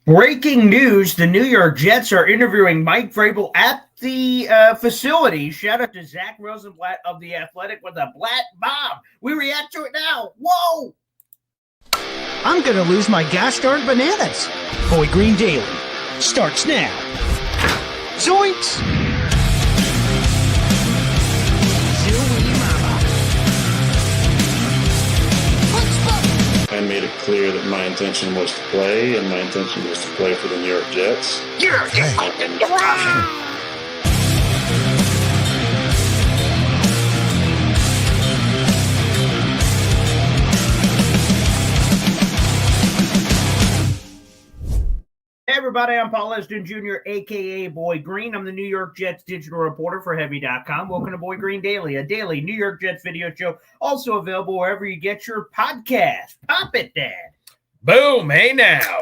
Breaking news, the New York Jets are interviewing Mike Vrabel at the facility. Shout out to Zach Rosenblatt of The Athletic with a Blatt bomb. We react to it now. Whoa! I'm going to lose my gosh darn bananas. Boy Green Daily starts now. Zoinks! I made it clear that my intention was to play, and my intention was to play for the New York Jets. You're fucking wrong! Hey everybody, I'm Paul Esdin Jr., a.k.a. Boy Green. I'm the New York Jets digital reporter for Heavy.com. Welcome to Boy Green Daily, a daily New York Jets video show, also available wherever you get your podcast. Pop it, Dad. Boom, hey now.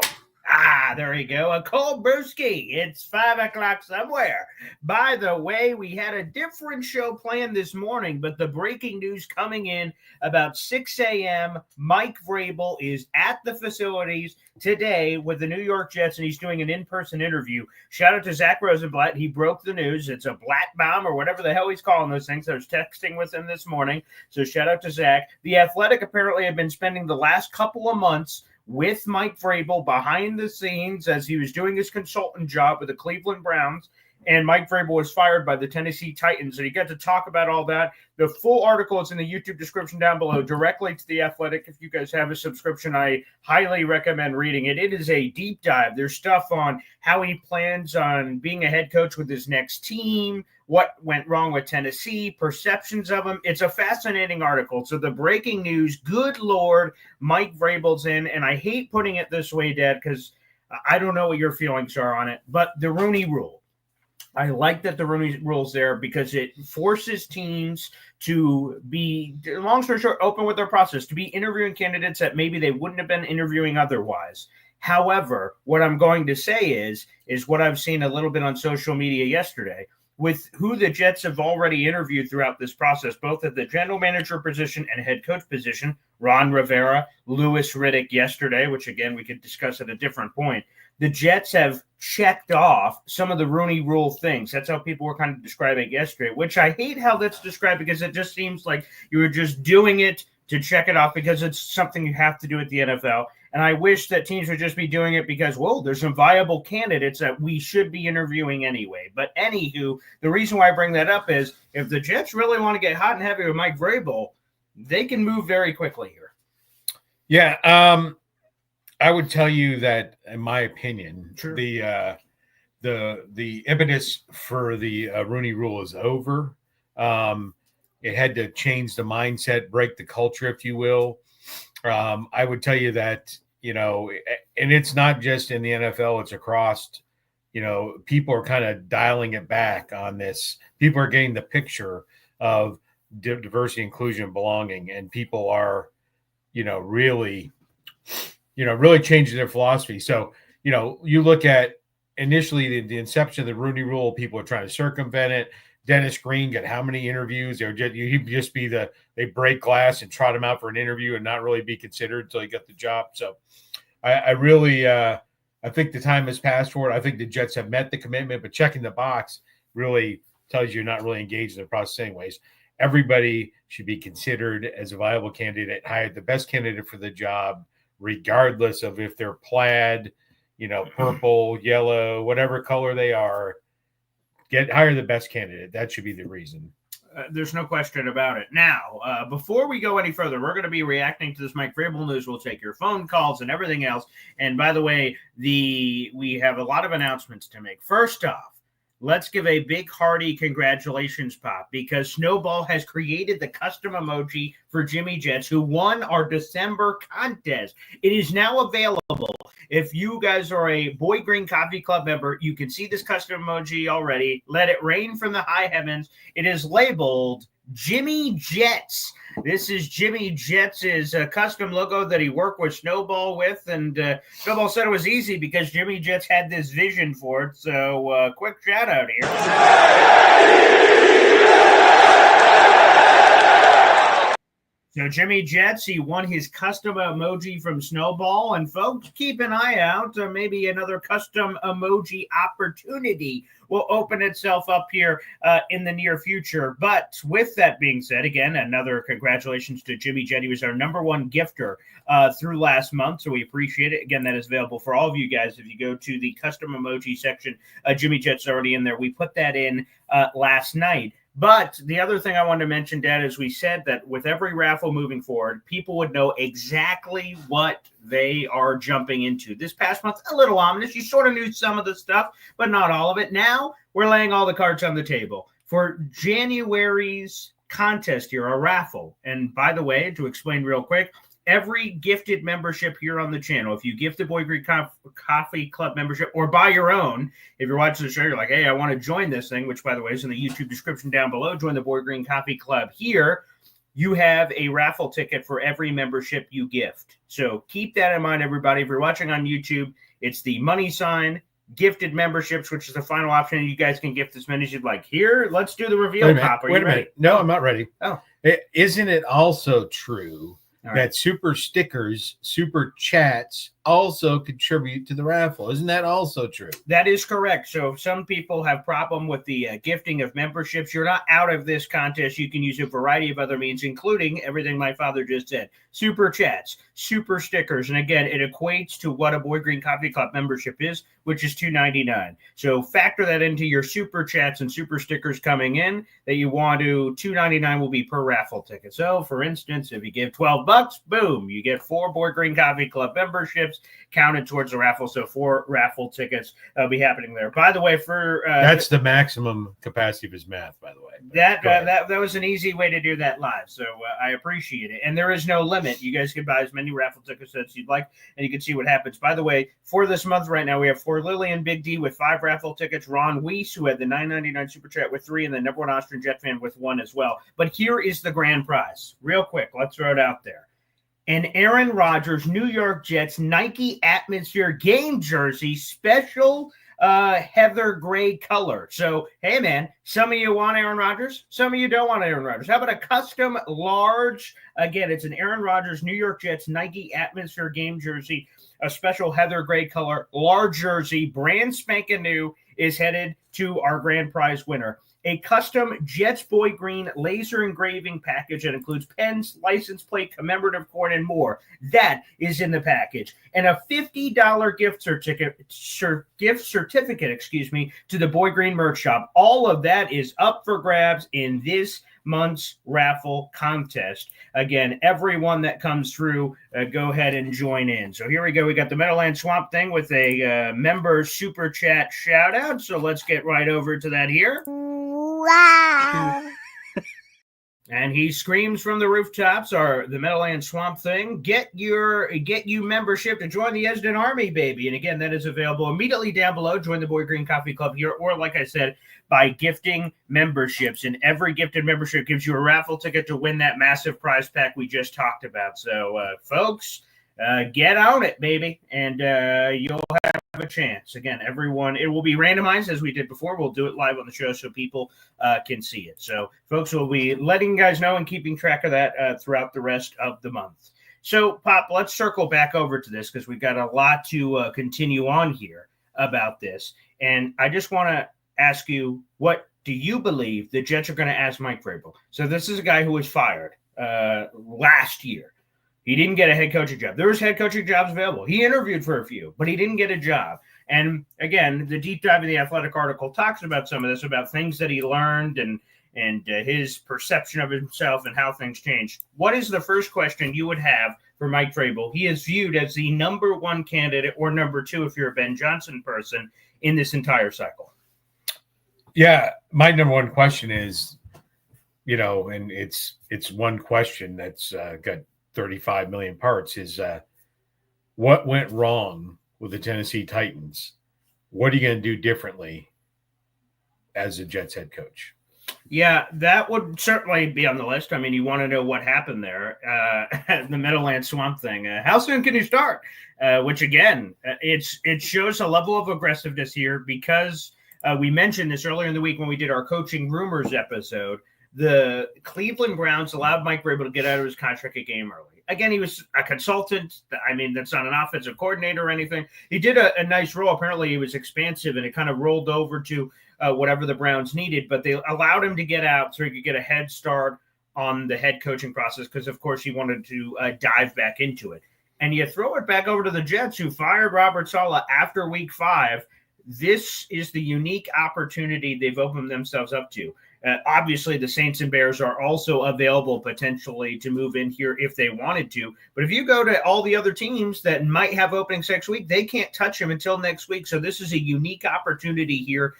There you go. A cold brewski. It's 5 o'clock somewhere. By the way, we had a different show planned this morning, but the breaking news coming in about 6 a.m., Mike Vrabel is at the facilities today with the New York Jets, and he's doing an in-person interview. Shout out to Zach Rosenblatt. He broke the news. It's a Blatt bomb or whatever the hell he's calling those things. I was texting with him this morning, so shout out to Zach. The Athletic apparently have been spending the last couple of months with Mike Vrabel behind the scenes as he was doing his consultant job with the Cleveland Browns, and Mike Vrabel was fired by the Tennessee Titans, and he got to talk about all that. The full article is in the YouTube description down below, directly to The Athletic. If you guys have a subscription, I highly recommend reading it. It is a deep dive. There's stuff on how he plans on being a head coach with his next team, what went wrong with Tennessee, perceptions of him. It's a fascinating article. So the breaking news, good Lord, Mike Vrabel's in, and I hate putting it this way, Dad, because I don't know what your feelings are on it, but the Rooney Rule. I like that the Rooney Rule's there because it forces teams to be, long story short, open with their process, to be interviewing candidates that maybe they wouldn't have been interviewing otherwise. However, what I'm going to say is what I've seen a little bit on social media yesterday, with who the Jets have already interviewed throughout this process, both at the general manager position and head coach position. Ron Rivera, Louis Riddick yesterday, which, again, we could discuss at a different point. The Jets have checked off some of the Rooney Rule things. That's how people were kind of describing it yesterday, which I hate how that's described because it just seems like you were just doing it to check it off because it's something you have to do at the NFL. And I wish that teams would just be doing it because, well, there's some viable candidates that we should be interviewing anyway. But anywho, the reason why I bring that up is if the Jets really want to get hot and heavy with Mike Vrabel, they can move very quickly here. Yeah, I would tell you that, in my opinion, Sure. the impetus for the Rooney Rule is over. It had to change the mindset, break the culture, if you will. I would tell you that, and it's not just in the NFL, it's across, people are kind of dialing it back on this. People are getting the picture of diversity, inclusion, and belonging, and people are, really changing their philosophy. So, you look at initially the inception of the Rooney Rule, people are trying to circumvent it. Dennis Green got how many interviews? He'd just be they break glass and trot him out for an interview and not really be considered until he got the job. So I really I think the time has passed for it. I think the Jets have met the commitment, but checking the box really tells you you're not really engaged in the process anyways. Everybody should be considered as a viable candidate, hired the best candidate for the job, regardless of if they're plaid, purple, yellow, whatever color they are. Hire the best candidate. That should be the reason. There's no question about it. Now, before we go any further, we're going to be reacting to this Mike Vrabel news. We'll take your phone calls and everything else. And by the way, we have a lot of announcements to make. First off, let's give a big hearty congratulations pop because Snowball has created the custom emoji for Jimmy Jets, who won our December contest. It is now available. If you guys are a Boy Green Coffee Club member, you can see this custom emoji already. Let it rain from the high heavens. It is labeled Jimmy Jets. This is Jimmy Jets' custom logo that he worked with Snowball with, and Snowball said it was easy because Jimmy Jets had this vision for it. So quick shout out here. So Jimmy Jets, he won his custom emoji from Snowball. And folks, keep an eye out. Maybe another custom emoji opportunity will open itself up here in the near future. But with that being said, again, another congratulations to Jimmy Jet. He was our number one gifter through last month. So we appreciate it. Again, that is available for all of you guys. If you go to the custom emoji section, Jimmy Jet's already in there. We put that in last night. But the other thing I wanted to mention, Dad, is we said that with every raffle moving forward, people would know exactly what they are jumping into. This past month, a little ominous. You sort of knew some of the stuff, but not all of it. Now we're laying all the cards on the table for January's contest here, our raffle. And by the way, to explain real quick, every gifted membership here on the channel, if you gift the Boy Greek Coffee Club membership or buy your own, if you're watching the show, you're like, hey, I want to join this thing, which, by the way, is in the YouTube description down below. Join the Boy Green Coffee Club here. You have a raffle ticket for every membership you gift. So keep that in mind, everybody. If you're watching on YouTube, it's the money sign, gifted memberships, which is the final option. You guys can gift as many as you'd like. Here, let's do the reveal, Pop. Are you ready? No, I'm not ready. Oh. Isn't it also true that super stickers, super chats also contribute to the raffle? Isn't that also true? That is correct. So if some people have problem with the gifting of memberships, you're not out of this contest. You can use a variety of other means, including everything my father just said. Super chats, super stickers. And again, it equates to what a Boy Green Coffee Club membership is, which is $2.99. So factor that into your super chats and super stickers coming in that you want to. $2.99 will be per raffle ticket. So for instance, if you give $12, boom, you get 4 Boy Green Coffee Club memberships counted towards the raffle. So 4 raffle tickets will be happening there. By the way, for that's the maximum capacity of his math, by the way. That was an easy way to do that live. So I appreciate it. And there is no limit. You guys can buy as many raffle tickets as you'd like, and you can see what happens. By the way, for this month right now, we have for Lillian Big D with 5 raffle tickets. Ron Weiss, who had the $9.99 super chat, with 3, and the number one Austrian Jet fan with 1 as well. But here is the grand prize. Real quick, let's throw it out there. An Aaron Rodgers New York Jets Nike Atmosphere game jersey, special heather gray color. So, hey, man, some of you want Aaron Rodgers, some of you don't want Aaron Rodgers. How about a custom large? Again, it's an Aaron Rodgers New York Jets Nike Atmosphere game jersey, a special heather gray color, large jersey, brand spanking new, is headed to our grand prize winner. A custom Jets Boy Green laser engraving package that includes pens, license plate, commemorative coin, and more. That is in the package. And a $50 gift certificate, to the Boy Green merch shop. All of that is up for grabs in this month's raffle contest. Again, everyone that comes through, go ahead and join in. So here we go. We got the Meadowland Swamp Thing with a member super chat shout out. So let's get right over to that here. Wow. And he screams from the rooftops, the Meadowland Swamp Thing, get you membership to join the Esden Army, baby. And again, that is available immediately down below. Join the Boy Green Coffee Club here, or like I said, by gifting memberships. And every gifted membership gives you a raffle ticket to win that massive prize pack we just talked about. So, folks, get on it, baby, and you'll have a chance. Again, everyone, it will be randomized as we did before. We'll do it live on the show so people can see it. So, folks, we'll be letting you guys know and keeping track of that throughout the rest of the month. So, Pop, let's circle back over to this because we've got a lot to continue on here about this. And I just want to ask you, what do you believe the Jets are going to ask Mike Vrabel? So this is a guy who was fired last year. He didn't get a head coaching job. There was head coaching jobs available. He interviewed for a few, but he didn't get a job. And again, the deep dive in the Athletic article talks about some of this, about things that he learned and his perception of himself and how things changed. What is the first question you would have for Mike Vrabel? He is viewed as the number 1 candidate, or number 2 if you're a Ben Johnson person, in this entire cycle. Yeah, my number 1 question is, and it's one question that's got 35 million parts, is what went wrong with the Tennessee Titans? What are you going to do differently as a Jets head coach? Yeah, that would certainly be on the list. I mean, you want to know what happened there, the Meadowland Swamp Thing. How soon can you start? Which, again, it shows a level of aggressiveness here because we mentioned this earlier in the week when we did our Coaching Rumors episode. the Cleveland Browns allowed Mike Vrabel to get out of his contract a game early. Again, he was a consultant. I mean, that's not an offensive coordinator or anything. He did a nice role. Apparently, he was expansive, and it kind of rolled over to whatever the Browns needed. But they allowed him to get out so he could get a head start on the head coaching process because, of course, he wanted to dive back into it. And you throw it back over to the Jets, who fired Robert Saleh after Week 5. This is the unique opportunity they've opened themselves up to. Obviously, the Saints and Bears are also available potentially to move in here if they wanted to. But if you go to all the other teams that might have openings next week, they can't touch him until next week. So this is a unique opportunity here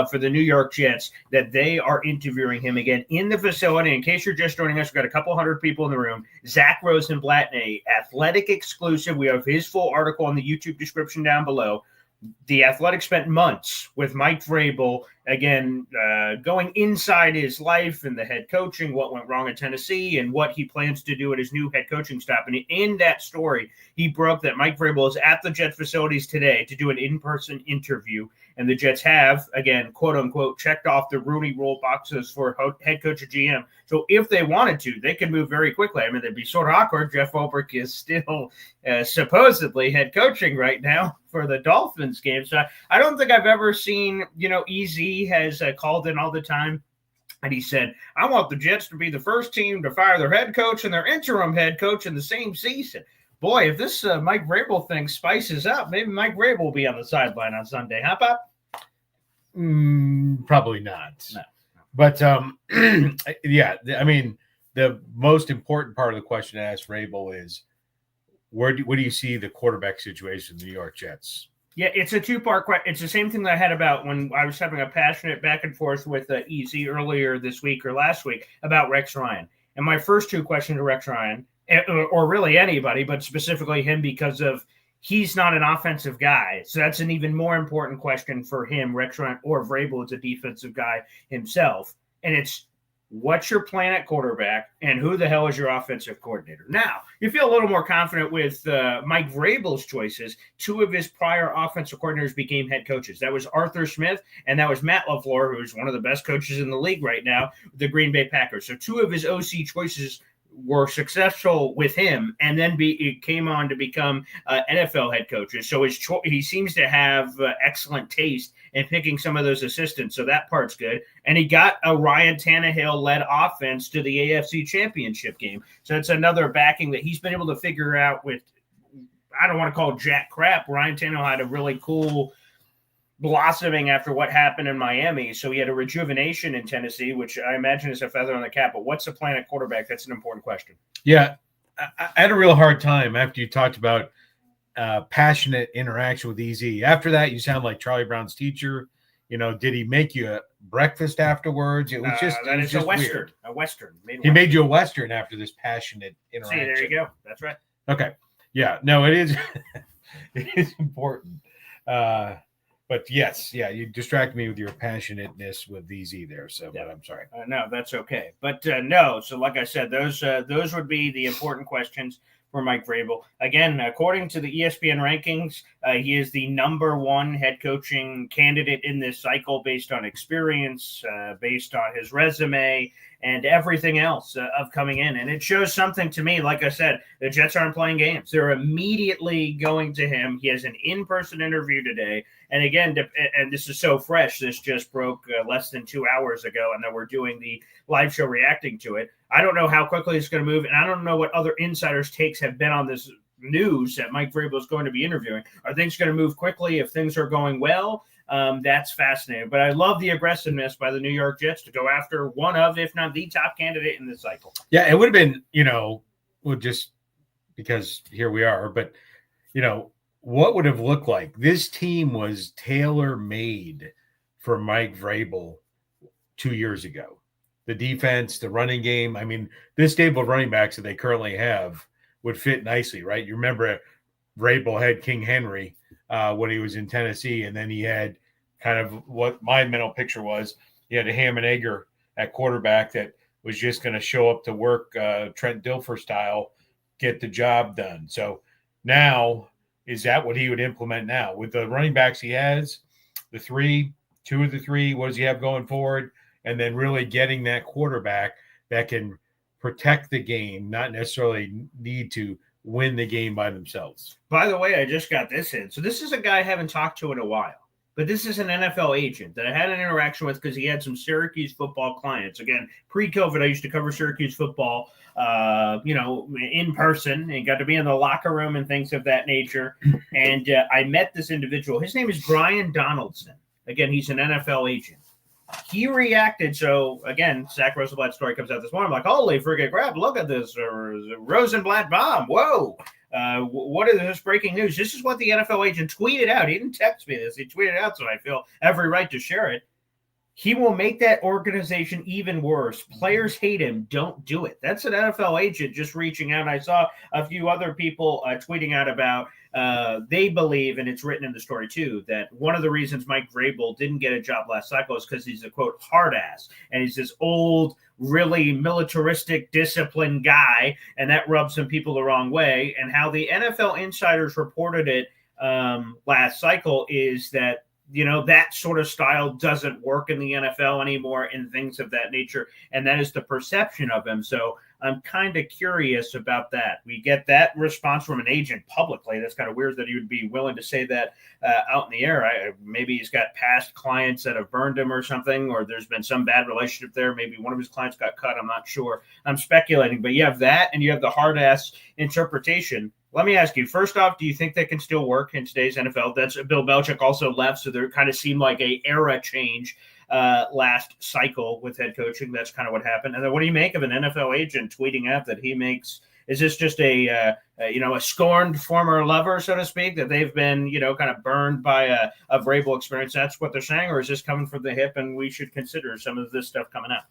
for the New York Jets that they are interviewing him again in the facility. In case you're just joining us, we've got a couple hundred people in the room. Zach Rosenblatt, a Athletic exclusive. We have his full article in the YouTube description down below. The Athletic spent months with Mike Vrabel, again, going inside his life and the head coaching, what went wrong in Tennessee, and what he plans to do at his new head coaching staff. And in that story, he broke that Mike Vrabel is at the Jets facilities today to do an in-person interview. And the Jets have, again, quote unquote, checked off the Rooney Rule boxes for head coach or GM. So if they wanted to, they could move very quickly. I mean, it'd be sort of awkward. Jeff Ulbrich is still supposedly head coaching right now for the Dolphins game. So I don't think I've ever seen, EZ has called in all the time. And he said, I want the Jets to be the first team to fire their head coach and their interim head coach in the same season. Boy, if this Mike Vrabel thing spices up, maybe Mike Vrabel will be on the sideline on Sunday. How about? Probably not. No. But, yeah, I mean, the most important part of the question to ask Vrabel is, what do you see the quarterback situation in the New York Jets? Yeah, it's a two-part question. It's the same thing that I had about when I was having a passionate back and forth with EZ earlier this week or last week about Rex Ryan. And my first two questions to Rex Ryan, or really anybody, but specifically him because of he's not an offensive guy. So that's an even more important question for him, Rex Ryan, or Vrabel is a defensive guy himself. And it's, what's your plan at quarterback, and who the hell is your offensive coordinator? Now, you feel a little more confident with Mike Vrabel's choices. Two of his prior offensive coordinators became head coaches. That was Arthur Smith, and that was Matt LaFleur, who's one of the best coaches in the league right now, the Green Bay Packers. So two of his OC choices were successful with him, and then it came on to become NFL head coaches. So he seems to have excellent taste in picking some of those assistants. So that part's good. And he got a Ryan Tannehill-led offense to the AFC Championship game. So it's another backing that he's been able to figure out with, I don't want to call it jack crap. Ryan Tannehill had a really cool blossoming after what happened in Miami. So he had a rejuvenation in Tennessee, which I imagine is a feather on the cap. But what's the plan at quarterback? That's an important question. Yeah, I had a real hard time after you talked about passionate interaction with EZ. After that, you sound like Charlie Brown's teacher. Did he make you a breakfast afterwards? It was just that is just a Western. weird. A Western. He made you a Western after this passionate interaction. See, there you go. That's right. Okay. Yeah. No, it is. It is important. But yes, yeah, you distracted me with your passionateness with EZ there. So, yeah. But I'm sorry. No, that's okay. But no, so like I said, those would be the important questions for Mike Vrabel. Again, according to the ESPN rankings, he is the number one head coaching candidate in this cycle based on experience, based on his resume, and everything else of coming in. And it shows something to me. Like I said, the Jets aren't playing games. They're immediately going to him. He has an in-person interview today. And again, and this is so fresh, this just broke less than 2 hours ago, and then we're doing the live show reacting to it. I don't know how quickly it's going to move, and I don't know what other insiders' takes have been on this news that Mike Vrabel is going to be interviewing. Are things going to move quickly if things are going well? That's fascinating. But I love the aggressiveness by the New York Jets to go after one of, if not the top candidate in this cycle. Yeah, it would have been, well, just because here we are, but, what would have looked like? This team was tailor-made for Mike Vrabel 2 years ago. The defense, the running game. I mean, this stable of running backs that they currently have would fit nicely, right? You remember Vrabel had King Henry when he was in Tennessee, and then he had kind of what my mental picture was. He had a ham and egger at quarterback that was just going to show up to work Trent Dilfer style, get the job done. So now, is that what he would implement now? With the running backs he has, two of the three, what does he have going forward? and then really getting that quarterback that can protect the game, not necessarily need to win the game by themselves. By the way, I just got this in. So this is a guy I haven't talked to in a while. But this is an NFL agent that I had an interaction with because he had some Syracuse football clients. Again, pre-COVID, I used to cover Syracuse football, in person, and got to be in the locker room and things of that nature. And I met this individual. His name is Brian Donaldson. Again, he's an NFL agent. He reacted. So again, Zach Rosenblatt's story comes out this morning. I'm like, holy friggin' crap! Look at this Rosenblatt bomb. Whoa. What is this breaking news? This is what the NFL agent tweeted out. He didn't text me this. He tweeted out, so I feel every right to share it. He will make that organization even worse. Players hate him. Don't do it. That's an NFL agent just reaching out. I saw a few other people tweeting out about they believe, and it's written in the story too, that one of the reasons Mike Vrabel didn't get a job last cycle is because he's a, quote, hard ass. And he's this old, really militaristic, disciplined guy, and that rubs some people the wrong way. And how the NFL insiders reported it last cycle is that, that sort of style doesn't work in the NFL anymore and things of that nature. And that is the perception of him. So I'm kind of curious about that. We get that response from an agent publicly. That's kind of weird that he would be willing to say that out in the air. Maybe he's got past clients that have burned him or something, or there's been some bad relationship there. Maybe one of his clients got cut. I'm not sure. I'm speculating. But you have that, and you have the hard-ass interpretation. Let me ask you, first off, do you think that can still work in today's NFL? That's Bill Belichick also left, so there kind of seemed like a era change last cycle with head coaching. That's kind of what happened. And then what do you make of an NFL agent tweeting out that he makes – is this just a scorned former lover, so to speak, that they've been, kind of burned by a Vrabel experience? That's what they're saying, or is this coming from the hip and we should consider some of this stuff coming out?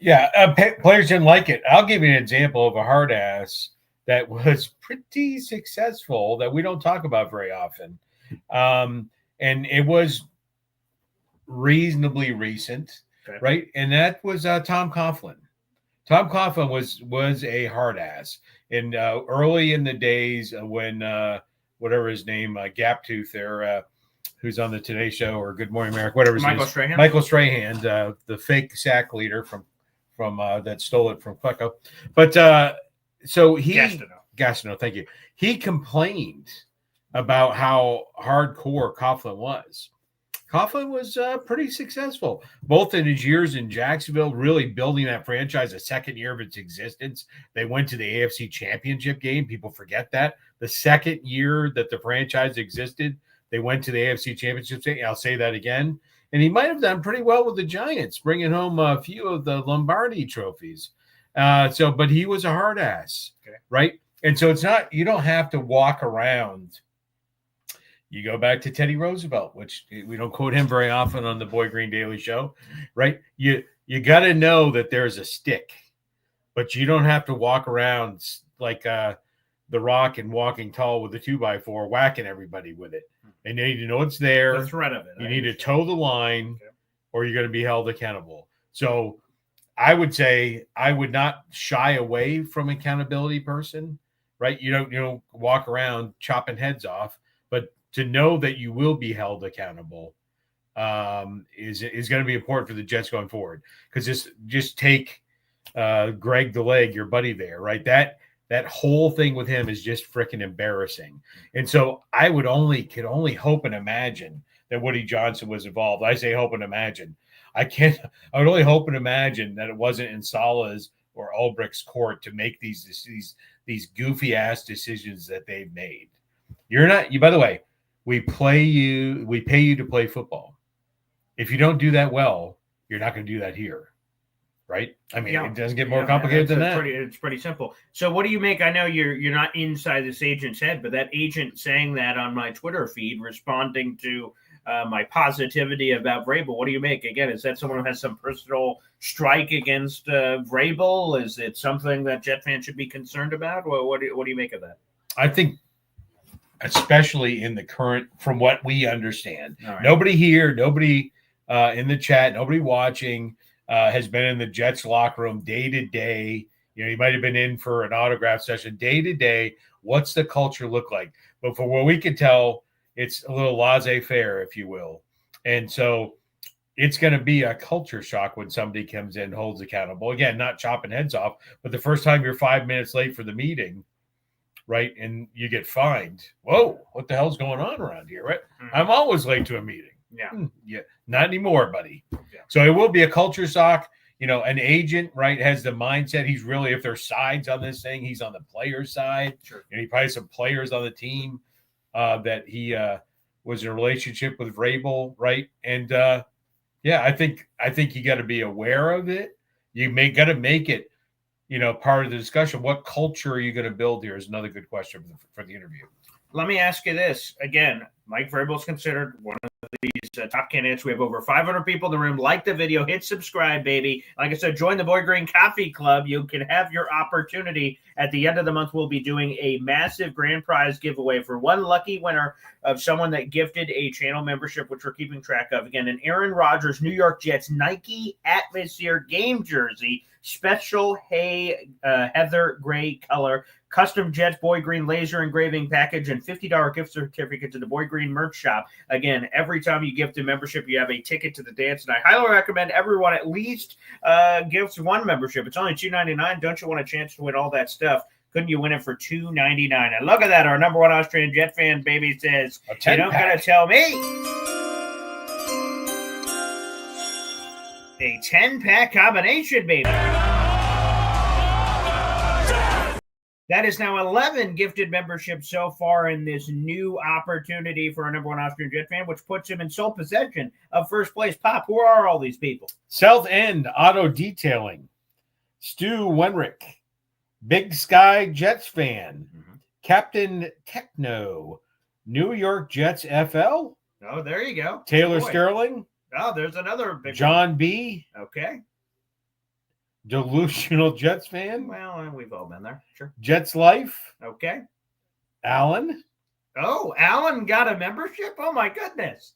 Yeah, players didn't like it. I'll give you an example of a hard ass that was pretty successful that we don't talk about very often. And it was reasonably recent, okay, right? And that was Tom Coughlin. Tom Coughlin was a hard ass. And early in the days when, whatever his name, Gaptooth there, who's on the Today Show or Good Morning America, whatever his name is. Michael Strahan, the fake sack leader from that stole it from Flecko. But so Gastineau, thank you. He complained about how hardcore Coughlin was. Coughlin was pretty successful, both in his years in Jacksonville, really building that franchise, the second year of its existence. They went to the AFC Championship game. People forget that. The second year that the franchise existed, they went to the AFC Championship game. I'll say that again. And he might have done pretty well with the Giants, bringing home a few of the Lombardi trophies. But he was a hard ass, okay, right? And so it's not, you don't have to walk around. You go back to Teddy Roosevelt, which we don't quote him very often on the Boy Green Daily Show, right? You got to know that there's a stick, but you don't have to walk around like The Rock and Walking Tall with a 2x4, whacking everybody with it. And you need to know it's there. The threat of it. You need to toe the line, okay, or you're going to be held accountable. So I would say I would not shy away from accountability person, right? You don't walk around chopping heads off, but to know that you will be held accountable is going to be important for the Jets going forward. Because just take Greg the Leg, your buddy there, right? That whole thing with him is just freaking embarrassing. And so I could only hope and imagine that Woody Johnson was involved. I say hope and imagine. I would only hope and imagine that it wasn't in Salah's or Ulbricht's court to make these goofy ass decisions that they've made. By the way, we pay you to play football. If you don't do that well, you're not going to do that here. Right? I mean, it doesn't get more complicated than that. It's pretty simple. So what do you make? I know you're not inside this agent's head, but that agent saying that on my Twitter feed, responding to my positivity about Vrabel, what do you make? Again, is that someone who has some personal strike against Vrabel? Is it something that Jet fans should be concerned about? Well, what do you make of that? I think, especially in the current, from what we understand, right, nobody here, nobody in the chat, nobody watching has been in the Jets locker room day to day. You might have been in for an autograph session day to day. What's the culture look like? But for what we can tell, it's a little laissez-faire, if you will. And so, it's going to be a culture shock when somebody comes in and holds accountable. Again, not chopping heads off, but the first time you're 5 minutes late for the meeting, right, and you get fined. Whoa, what the hell's going on around here, right? Mm-hmm. I'm always late to a meeting. Yeah, not anymore, buddy. Yeah. So it will be a culture shock. An agent, right, has the mindset. He's really, if there's sides on this thing, he's on the player side. Sure. And he probably has some players on the team that he was in a relationship with Vrabel, right? And I think you got to be aware of it. You got to make it, part of the discussion. What culture are you going to build here is another good question for the interview. Let me ask you this again. Mike Vrabel is considered one of these top candidates. We have over 500 people in the room. Like the video, hit subscribe, baby. Like I said, join the Boy Green Coffee Club. You can have your opportunity. At the end of the month, we'll be doing a massive grand prize giveaway for one lucky winner of someone that gifted a channel membership, which we're keeping track of. Again, an Aaron Rodgers New York Jets Nike Atmosphere game jersey, special heather gray color, custom Jets Boy Green laser engraving package, and $50 gift certificate to the Boy Green merch shop. Again, every time you gift a membership, you have a ticket to the dance, and I highly recommend everyone at least gifts one membership. It's only $2.99. Don't you want a chance to win all that stuff? Couldn't you win it for $2.99? And look at that. Our number one Austrian Jet fan, baby, says, you don't got to tell me. A 10-pack combination, baby. That is now 11 gifted memberships so far in this new opportunity for our number one Austrian Jet fan, which puts him in sole possession of first place. Pop, who are all these people? South End Auto Detailing, Stu Wenrick, Big Sky Jets fan, Captain Techno, New York Jets FL. Oh, there you go. Taylor Sterling. Oh, there's another big John one. B. Okay. Delusional Jets fan. Well, we've all been there. Sure. Jets Life. Okay. Alan. Oh, Alan got a membership? Oh, my goodness.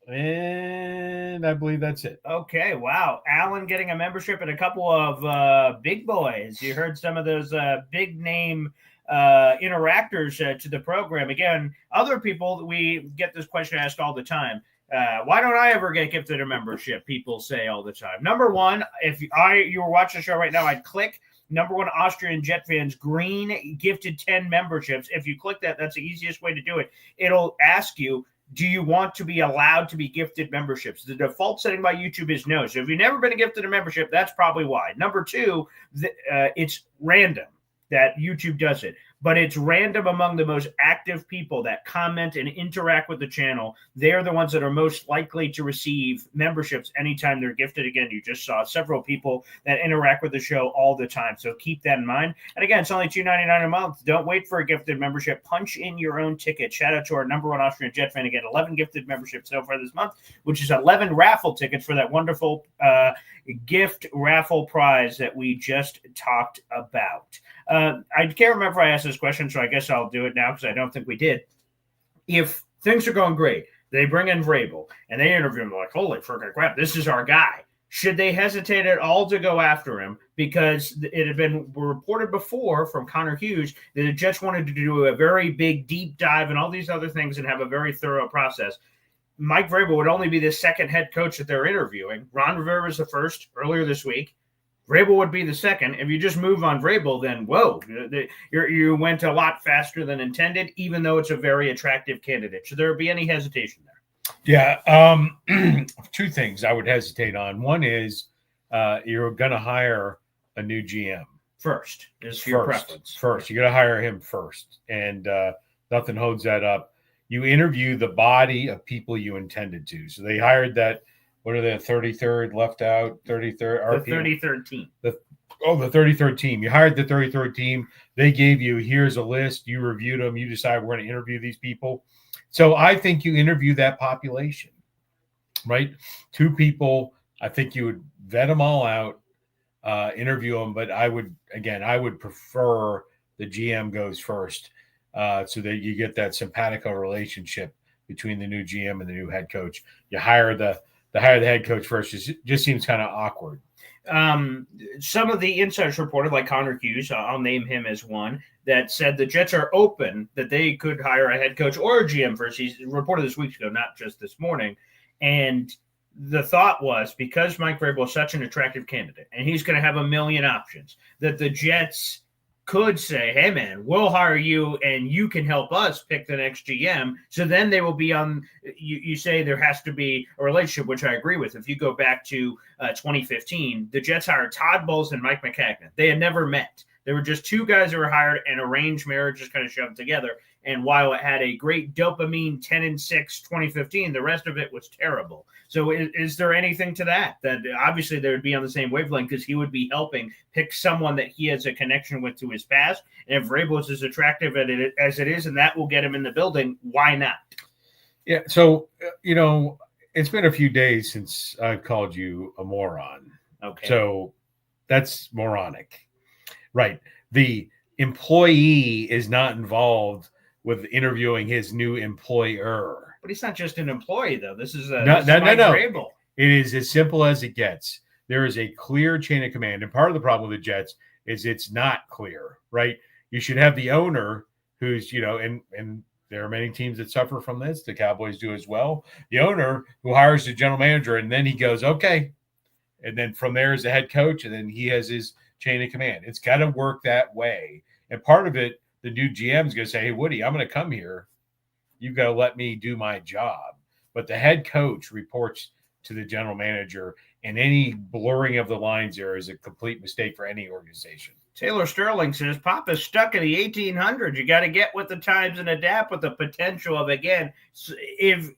And I believe that's it. Okay, wow. Alan getting a membership and a couple of big boys. You heard some of those big name interactors to the program. Again, other people, we get this question asked all the time. Why don't I ever get gifted a membership? People say all the time. Number one, if you were watching the show right now, I'd click number one Austrian Jet fans green gifted 10 memberships. If you click that, that's the easiest way to do it. It'll ask you, do you want to be allowed to be gifted memberships? The default setting by YouTube is no. So if you've never been gifted a membership, that's probably why. Number two, it's random that YouTube does it. But it's random among the most active people that comment and interact with the channel. They're the ones that are most likely to receive memberships anytime they're gifted. Again, you just saw several people that interact with the show all the time. So keep that in mind. And again, it's only $2.99 a month. Don't wait for a gifted membership. Punch in your own ticket. Shout out to our number one Austrian Jet fan. Again, 11 gifted memberships so far this month, which is 11 raffle tickets for that wonderful gift raffle prize that we just talked about. I can't remember if I asked this question, so I guess I'll do it now because I don't think we did. If things are going great, they bring in Vrabel and they interview him like, holy freaking crap, this is our guy. Should they hesitate at all to go after him? Because it had been reported before from Connor Hughes that the Jets wanted to do a very big deep dive and all these other things and have a very thorough process. Mike Vrabel would only be the second head coach that they're interviewing. Ron Rivera was the first earlier this week. Vrabel would be the second. If you just move on Vrabel, then whoa, you went a lot faster than intended, even though it's a very attractive candidate. Should there be any hesitation there? Yeah, two things I would hesitate on. One is you're going to hire a new GM first. Is your preference first? You got to hire him first, and nothing holds that up. You interview the body of people you intended to. So they hired that. What are the 33rd left out? 33rd. The 33rd team. The 33rd team. You hired the 33rd team. They gave you, here's a list. You reviewed them. You decide we're going to interview these people. So I think you interview that population, right? Two people. I think you would vet them all out, interview them. But I would prefer the GM goes first so that you get that simpatico relationship between the new GM and the new head coach. You hire the head coach first just seems kind of awkward. Some of the insiders reported, like Connor Hughes, I'll name him as one, that said the Jets are open, that they could hire a head coach or a GM first. He's reported this week ago, not just this morning. And the thought was, because Mike Vrabel is such an attractive candidate and he's going to have a million options, that the Jets could say, hey, man, we'll hire you and you can help us pick the next GM. So then they will be on – you say there has to be a relationship, which I agree with. If you go back to 2015, the Jets hired Todd Bowles and Mike McCagnon. They had never met. There were just two guys that were hired, and arranged marriage just kind of shoved together. And while it had a great dopamine 10-6 2015, the rest of it was terrible. So is there anything to that? That obviously they would be on the same wavelength because he would be helping pick someone that he has a connection with to his past. And if Vrabel is as attractive as it is, and that will get him in the building, why not? Yeah. So, it's been a few days since I've called you a moron. Okay. So that's moronic. Right. The employee is not involved with interviewing his new employer. But he's not just an employee, though. This is Mike No. Vrabel. It is as simple as it gets. There is a clear chain of command. And part of the problem with the Jets is it's not clear, right? You should have the owner who's, and there are many teams that suffer from this. The Cowboys do as well. The owner who hires the general manager, and then he goes, okay. And then from there is the head coach, and then he has his chain of command. It's got to work that way. And part of it, the new GM is going to say, hey, Woody, I'm going to come here. You've got to let me do my job. But the head coach reports to the general manager, and any blurring of the lines there is a complete mistake for any organization. Taylor Sterling says, Pop is stuck in the 1800s. You got to get with the times and adapt with the potential of, again, if,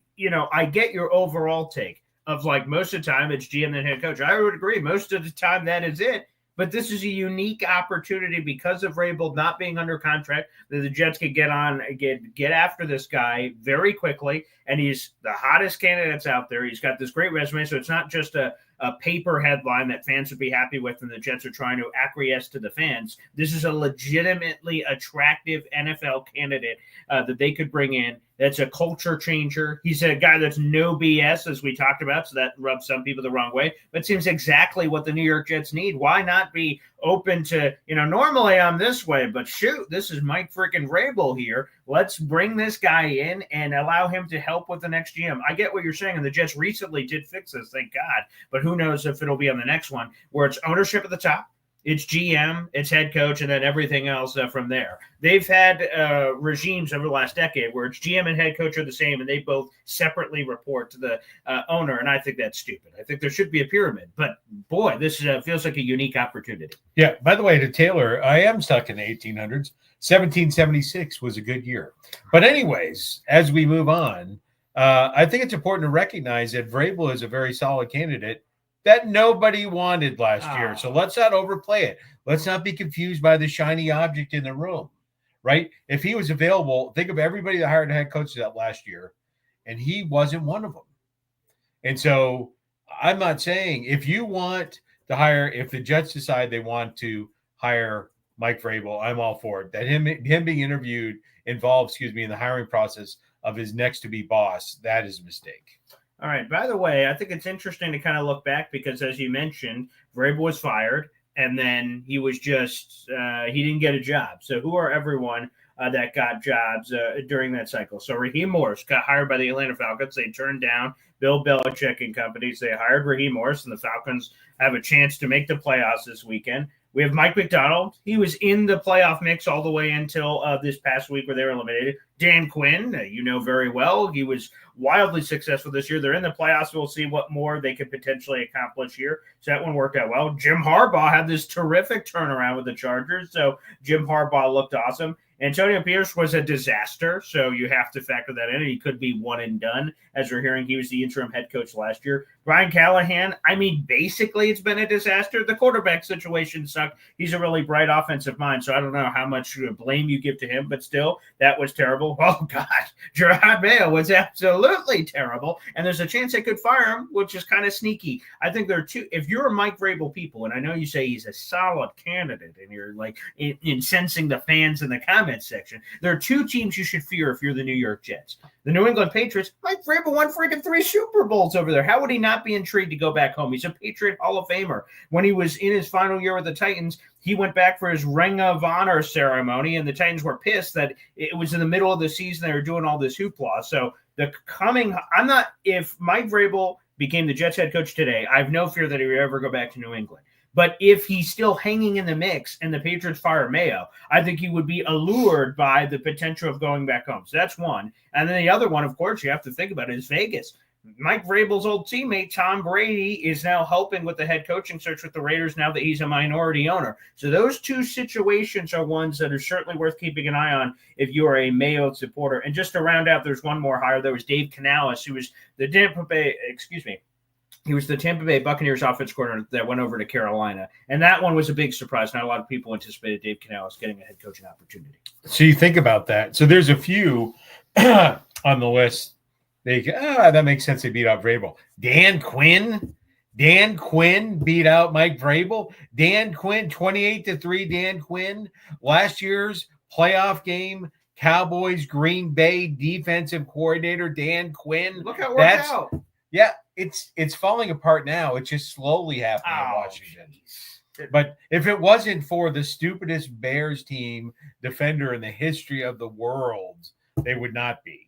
I get your overall take of like most of the time it's GM and head coach. I would agree. Most of the time that is it. But this is a unique opportunity because of Vrabel not being under contract that the Jets can get after this guy very quickly. And he's the hottest candidate that's out there. He's got this great resume. So it's not just a paper headline that fans would be happy with and the Jets are trying to acquiesce to the fans. This is a legitimately attractive NFL candidate that they could bring in. That's a culture changer. He's a guy that's no BS, as we talked about, so that rubs some people the wrong way. But it seems exactly what the New York Jets need. Why not be open to, normally I'm this way, but shoot, this is Mike freaking Vrabel here. Let's bring this guy in and allow him to help with the next GM. I get what you're saying, and the Jets recently did fix this, thank God. But who knows if it'll be on the next one, where it's ownership at the top, it's GM, it's head coach, and then everything else from there. They've had regimes over the last decade where it's GM and head coach are the same, and they both separately report to the owner, and I think that's stupid. I think there should be a pyramid. But, boy, this feels like a unique opportunity. Yeah, by the way, to Taylor, I am stuck in the 1800s. 1776 was a good year. But anyways, as we move on, I think it's important to recognize that Vrabel is a very solid candidate that nobody wanted last year. So let's not overplay it. Let's not be confused by the shiny object in the room, right? If he was available, think of everybody that hired head coaches that last year, and he wasn't one of them. And so I'm not saying if you want to hire, if the Jets decide they want to hire Mike Vrabel, I'm all for it. That him being interviewed involved, in the hiring process of his next to be boss, that is a mistake. All right. By the way, I think it's interesting to kind of look back because, as you mentioned, Vrabel was fired, and then he was just he didn't get a job. So who are everyone that got jobs during that cycle? So Raheem Morris got hired by the Atlanta Falcons. They turned down Bill Belichick and companies. They hired Raheem Morris, and the Falcons have a chance to make the playoffs this weekend. We have Mike McDonald. He was in the playoff mix all the way until this past week where they were eliminated. Dan Quinn, very well. He was wildly successful this year. They're in the playoffs. We'll see what more they could potentially accomplish here. So that one worked out well. Jim Harbaugh had this terrific turnaround with the Chargers. So Jim Harbaugh looked awesome. Antonio Pierce was a disaster, so you have to factor that in. He could be one and done. As we're hearing, he was the interim head coach last year. Brian Callahan, basically it's been a disaster. The quarterback situation sucked. He's a really bright offensive mind, so I don't know how much blame you give to him, but still, that was terrible. Oh, God, Gerard Mayo was absolutely terrible, and there's a chance they could fire him, which is kind of sneaky. I think there are two. If you're a Mike Vrabel people, and I know you say he's a solid candidate, and you're like incensing the fans in the comments section, there are two teams you should fear if you're the New York Jets. The New England Patriots. Mike Vrabel won freaking 3 Super Bowls over there. How would he not be intrigued to go back home? He's a Patriot Hall of Famer. When he was in his final year with the Titans, he went back for his Ring of Honor ceremony, and the Titans were pissed that it was in the middle of the season. They were doing all this hoopla. So if Mike Vrabel became the Jets head coach today, I have no fear that he would ever go back to New England. But if he's still hanging in the mix and the Patriots fire Mayo, I think he would be allured by the potential of going back home. So that's one. And then the other one, of course, you have to think about is Vegas. Mike Vrabel's old teammate, Tom Brady, is now helping with the head coaching search with the Raiders now that he's a minority owner. So those two situations are ones that are certainly worth keeping an eye on if you are a Mayo supporter. And just to round out, there's one more hire. There was Dave Canales, who was the Tampa Bay Buccaneers offense coordinator that went over to Carolina. And that one was a big surprise. Not a lot of people anticipated Dave Canales getting a head coaching opportunity. So you think about that. So there's a few on the list. That makes sense. They beat out Vrabel. Dan Quinn beat out Mike Vrabel. Dan Quinn, 28-3. Dan Quinn, last year's playoff game, Cowboys, Green Bay defensive coordinator, Dan Quinn. Look how it worked out. Yeah, it's falling apart now. It's just slowly happening in Washington. But if it wasn't for the stupidest Bears team defender in the history of the world, they would not be.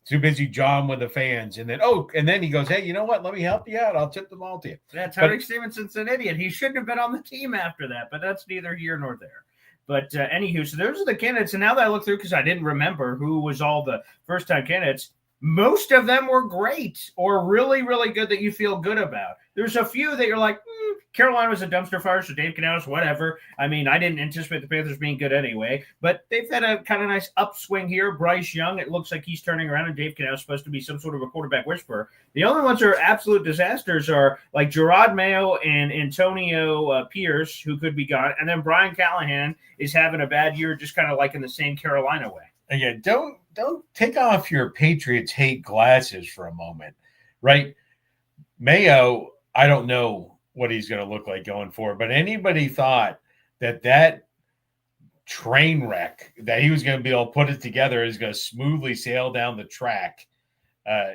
Too busy jawing with the fans. And then he goes, hey, you know what? Let me help you out. I'll tip the ball to you. Yeah, Tyreek Stevenson's an idiot. He shouldn't have been on the team after that, but that's neither here nor there. But anywho, so those are the candidates. And now that I look through, because I didn't remember who was all the first-time candidates, most of them were great or really, really good that you feel good about. There's a few that you're like, Carolina was a dumpster fire, so Dave Canales, whatever. I mean, I didn't anticipate the Panthers being good anyway, but they've had a kind of nice upswing here. Bryce Young, it looks like he's turning around, and Dave Canales is supposed to be some sort of a quarterback whisperer. The only ones that are absolute disasters are like Gerard Mayo and Antonio Pierce, who could be gone, and then Brian Callahan is having a bad year, just kind of like in the same Carolina way. Again, don't take off your Patriots hate glasses for a moment, right? Mayo, I don't know what he's going to look like going forward, but anybody thought that train wreck that he was going to be able to put it together is going to smoothly sail down the track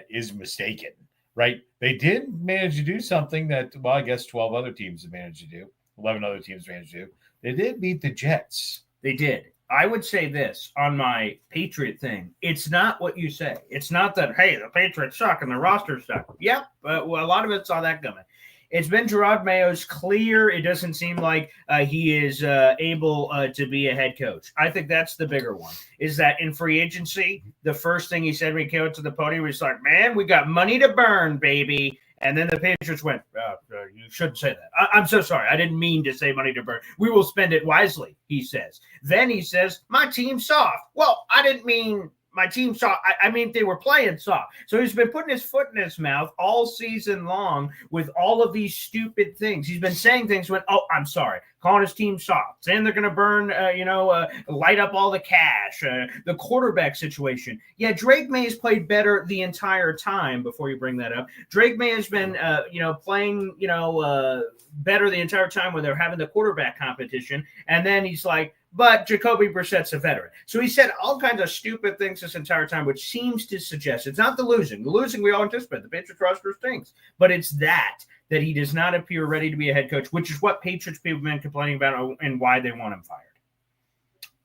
is mistaken, right? They did manage to do something that, well, I guess 12 other teams have managed to do, 11 other teams managed to do. They did beat the Jets. They did. I would say this on my Patriot thing. It's not what you say. It's not that, hey, the Patriots suck and the roster suck. Yep, but a lot of it saw that coming. It's been Gerard Mayo's clear. It doesn't seem like he is able to be a head coach. I think that's the bigger one, is that in free agency, the first thing he said when he came out to the podium was like, man, we got money to burn, baby. And then the Patriots went, you shouldn't say that. I'm so sorry. I didn't mean to say money to burn. We will spend it wisely, he says. Then he says, my team's soft. Well, I didn't mean my team soft. I mean, they were playing soft. So he's been putting his foot in his mouth all season long with all of these stupid things. He's been saying things when, I'm sorry, calling his team soft, saying they're going to burn, light up all the cash, the quarterback situation. Yeah, Drake May has played better the entire time before you bring that up. Drake May has been, playing, better the entire time when they're having the quarterback competition. And then he's like, but Jacoby Brissett's a veteran. So he said all kinds of stupid things this entire time, which seems to suggest it's not the losing. The losing we all anticipate. The Patriots roster stinks. But it's that he does not appear ready to be a head coach, which is what Patriots people have been complaining about and why they want him fired.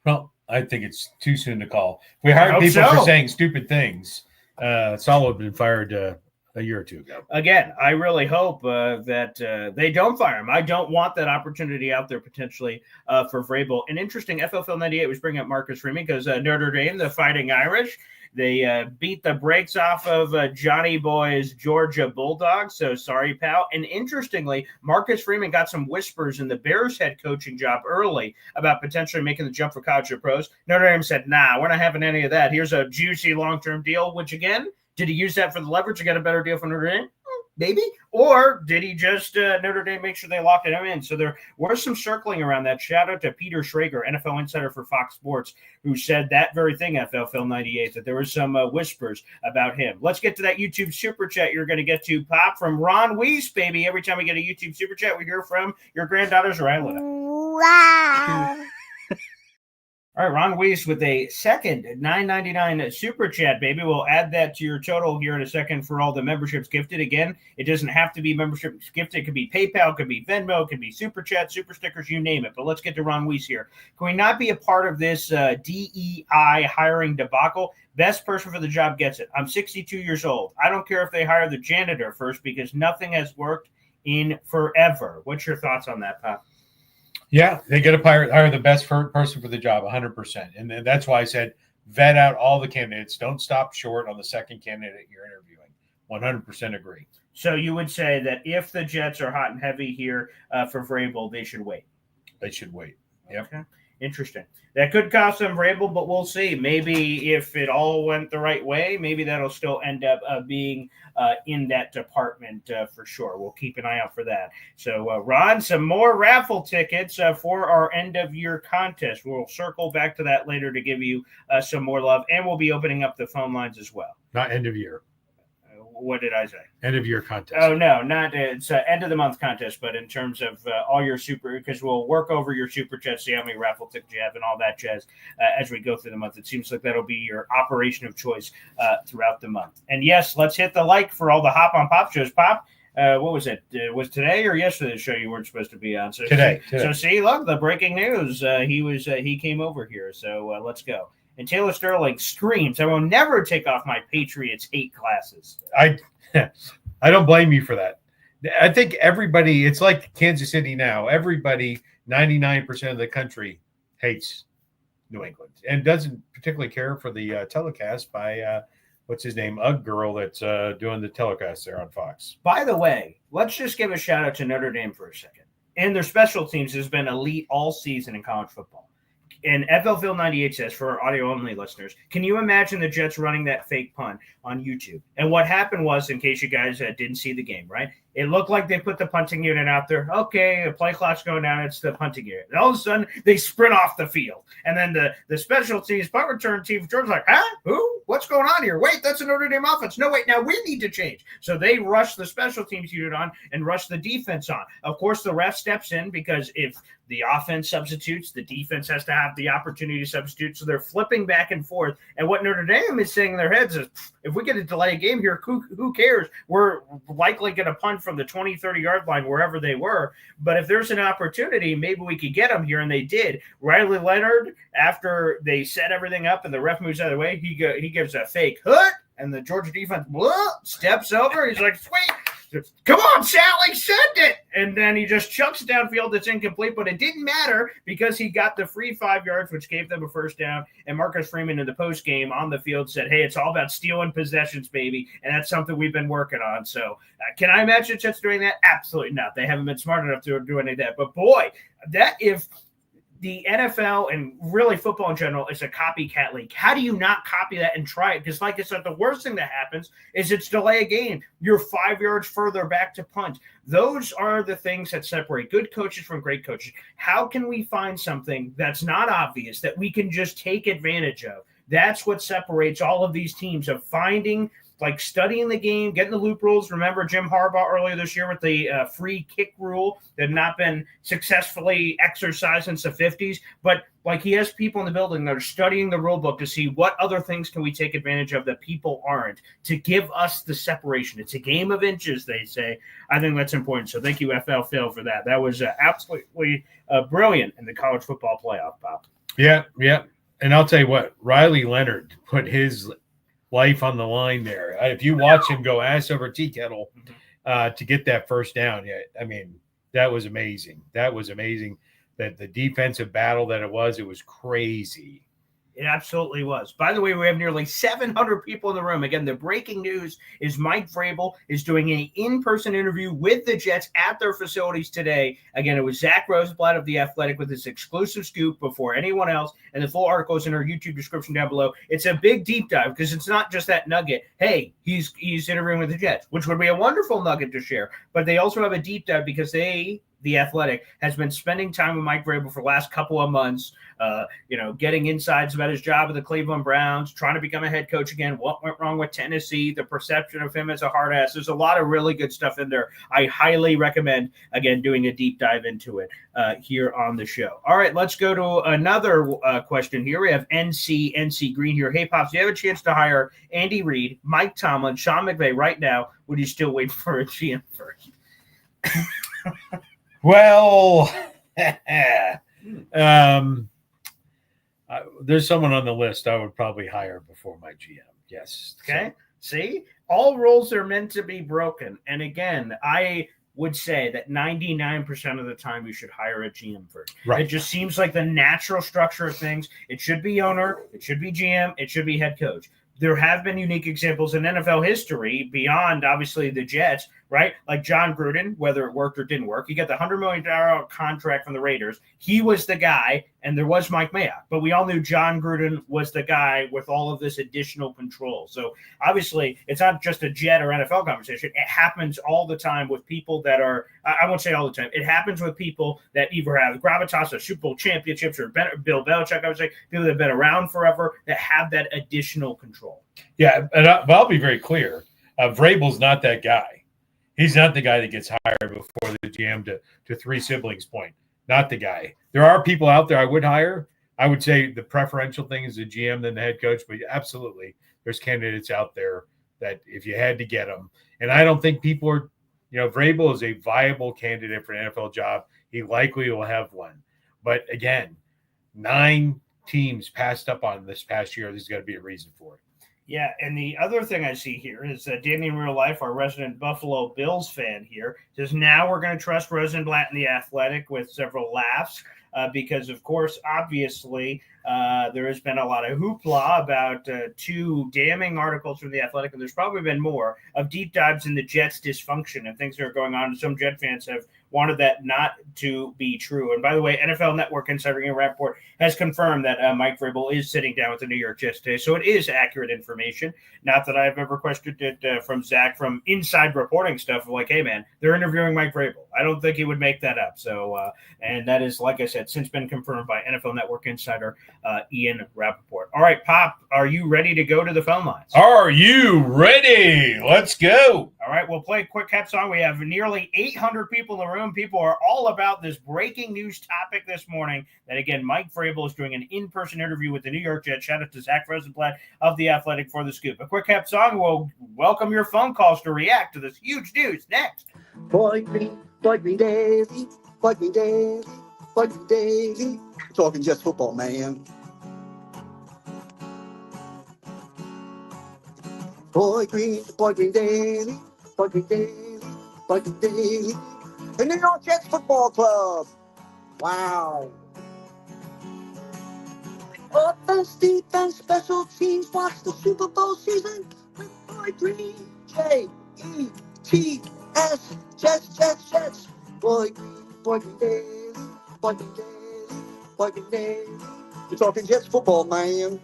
Well, I think it's too soon to call. We hired people for saying stupid things. Saul would have been fired a year or two ago. Again, I really hope that they don't fire him. I don't want that opportunity out there potentially for Vrabel. An interesting FFL 98 was bringing up Marcus Freeman because Notre Dame, the Fighting Irish, they beat the brakes off of Johnny Boy's Georgia Bulldogs. So sorry, pal. And interestingly, Marcus Freeman got some whispers in the Bears head coaching job early about potentially making the jump for college or pros. Notre Dame said, nah, we're not having any of that. Here's a juicy long-term deal, which again, did he use that for the leverage to get a better deal from Notre Dame? Maybe. Or did he just Notre Dame make sure they locked him in? So there was some circling around that. Shout out to Peter Schrager, NFL insider for Fox Sports, who said that very thing, FFL 98, that there were some whispers about him. Let's get to that YouTube super chat you're going to get to, Pop, from Ron Weiss, baby. Every time we get a YouTube super chat, we hear from your granddaughters or Isleta. Wow. All right, Ron Weiss with a second $9.99 super chat, baby. We'll add that to your total here in a second for all the memberships gifted. Again, it doesn't have to be memberships gifted. It could be PayPal, it could be Venmo, it could be super chat, super stickers, you name it. But let's get to Ron Weiss here. Can we not be a part of this DEI hiring debacle? Best person for the job gets it. I'm 62 years old. I don't care if they hire the janitor first because nothing has worked in forever. What's your thoughts on that, Pop? Yeah, they got to hire the best person for the job, 100%. And that's why I said vet out all the candidates. Don't stop short on the second candidate you're interviewing. 100% agree. So you would say that if the Jets are hot and heavy here for Vrabel, they should wait. They should wait. Yep. Okay. Interesting. That could cost them Vrabel, but we'll see. Maybe if it all went the right way, maybe that'll still end up being in that department for sure. We'll keep an eye out for that. So, Ron, some more raffle tickets for our end-of-year contest. We'll circle back to that later to give you some more love, and we'll be opening up the phone lines as well. Not end of year. What did I say? End of year contest. Oh, no, not it's end of the month contest, but in terms of all your super, because we'll work over your super chats, see how many raffle tickets you have and all that jazz as we go through the month. It seems like that'll be your operation of choice throughout the month. And yes, let's hit the like for all the Hop on Pop shows. Pop, what was it? Was today or yesterday's show you weren't supposed to be on? So Today. So see, look, the breaking news. He came over here. So let's go. And Taylor Sterling screams, "I will never take off my Patriots hate glasses." I don't blame you for that. I think everybody, it's like Kansas City now. Everybody, 99% of the country hates New England and doesn't particularly care for the telecast by what's his name, Ugg Girl that's doing the telecast there on Fox. By the way, let's just give a shout out to Notre Dame for a second. And their special teams has been elite all season in college football. And FL 98 says, for our audio-only listeners, can you imagine the Jets running that fake punt on YouTube? And what happened was, in case you guys didn't see the game, right? It looked like they put the punting unit out there. Okay, the play clock's going down. It's the punting unit. And all of a sudden, they sprint off the field. And then the special teams, punt return team, Jordan's like, huh? Who? What's going on here? Wait, that's a Notre Dame offense. No, wait, now we need to change. So they rush the special teams unit on and rush the defense on. Of course, the ref steps in because if the offense substitutes, the defense has to have the opportunity to substitute. So they're flipping back and forth. And what Notre Dame is saying in their heads is, if we get to delay a game here, who cares? We're likely going to punt from the 20, 30-yard line wherever they were. But if there's an opportunity, maybe we could get them here, and they did. Riley Leonard, after they set everything up and the ref moves out of the way, he gives a fake hook, and the Georgia defense steps over. He's like, sweet. Come on, Sally, send it. And then he just chucks it downfield. It's incomplete, but it didn't matter because he got the free 5 yards, which gave them a first down. And Marcus Freeman in the post game on the field said, hey, it's all about stealing possessions, baby. And that's something we've been working on. So can I imagine the Jets doing that? Absolutely not. They haven't been smart enough to do any of that. But boy, that if the NFL and really football in general is a copycat league. How do you not copy that and try it? Because like I said, the worst thing that happens is it's delay a game. You're 5 yards further back to punt. Those are the things that separate good coaches from great coaches. How can we find something that's not obvious that we can just take advantage of? That's what separates all of these teams of finding, like studying the game, getting the loop rules. Remember Jim Harbaugh earlier this year with the free kick rule that had not been successfully exercised since the 50s. But like he has people in the building that are studying the rule book to see what other things can we take advantage of that people aren't to give us the separation. It's a game of inches, they say. I think that's important. So thank you, FL Phil, for that. That was absolutely brilliant in the college football playoff, Bob. Yeah. And I'll tell you what, Riley Leonard put his life on the line there. If you watch him go ass over tea kettle to get that first down, I mean, that was amazing. That was amazing. That the defensive battle that it was crazy. It absolutely was. By the way, we have nearly 700 people in the room. Again, the breaking news is Mike Vrabel is doing an in-person interview with the Jets at their facilities today. Again, it was Zach Rosenblatt of The Athletic with this exclusive scoop before anyone else, and the full article is in our YouTube description down below. It's a big deep dive because it's not just that nugget. Hey, he's interviewing with the Jets, which would be a wonderful nugget to share. But they also have a deep dive because they The Athletic, has been spending time with Mike Vrabel for the last couple of months, getting insights about his job with the Cleveland Browns, trying to become a head coach again, what went wrong with Tennessee, the perception of him as a hard ass. There's a lot of really good stuff in there. I highly recommend, again, doing a deep dive into it here on the show. All right, let's go to another question here. We have NC Green here. Hey, Pops, do you have a chance to hire Andy Reid, Mike Tomlin, Sean McVay right now? Would you still wait for a GM first? Well, there's someone on the list I would probably hire before my GM. Yes. Okay. See, all rules are meant to be broken. And again, I would say that 99% of the time you should hire a GM first. Right. It just seems like the natural structure of things. It should be owner, it should be GM, it should be head coach. There have been unique examples in NFL history beyond, obviously, the Jets, right? Like John Gruden, whether it worked or didn't work. He got the $100 million contract from the Raiders. He was the guy, and there was Mike Mayock. But we all knew John Gruden was the guy with all of this additional control. So, obviously, it's not just a Jet or NFL conversation. It happens all the time with people that are – I won't say all the time. It happens with people that either have gravitas or Super Bowl championships or Bill Belichick, I would say, people that have been around forever that have that additional control. Yeah, but I'll be very clear. Vrabel's not that guy. He's not the guy that gets hired before the GM to three siblings point. Not the guy. There are people out there I would hire. I would say the preferential thing is the GM than the head coach, but absolutely there's candidates out there that if you had to get them. And I don't think people are, Vrabel is a viable candidate for an NFL job. He likely will have one. But again, 9 teams passed up on this past year. There's got to be a reason for it. Yeah, and the other thing I see here is Danny in real life, our resident Buffalo Bills fan here, says now we're going to trust Rosenblatt and the Athletic with several laughs because, of course, obviously, there has been a lot of hoopla about 2 damning articles from the Athletic, and there's probably been more of deep dives in the Jets' dysfunction and things that are going on. And some Jet fans have wanted that not to be true. And by the way, NFL Network insider Ian Rappaport has confirmed that Mike Vrabel is sitting down with the New York Jets today. So it is accurate information. Not that I've ever questioned it from Zach from inside reporting stuff. Like, hey, man, they're interviewing Mike Vrabel. I don't think he would make that up. So, and that is, like I said, since been confirmed by NFL Network insider Ian Rappaport. All right, Pop, are you ready to go to the phone lines? Are you ready? Let's go. All right, we'll play a quick cap song. We have nearly 800 people in the room. People are all about this breaking news topic this morning that, again, Mike Vrabel is doing an in-person interview with the New York Jets. Shout out to Zach Rosenblatt of The Athletic for the scoop. A quick cap song. We'll welcome your phone calls to react to this huge news next. Boy green daily, boy green daily, boy green daily. Talking just football, man. Boy green daily, boy green daily, boy green daily. The New York Jets Football Club. Wow. Offense, defense, special teams. Watch the Super Bowl season with Boy Green. J-E-T-S. Jets. Boy Green daily, boy green daily, boy green daily. You're talking Jets football, man.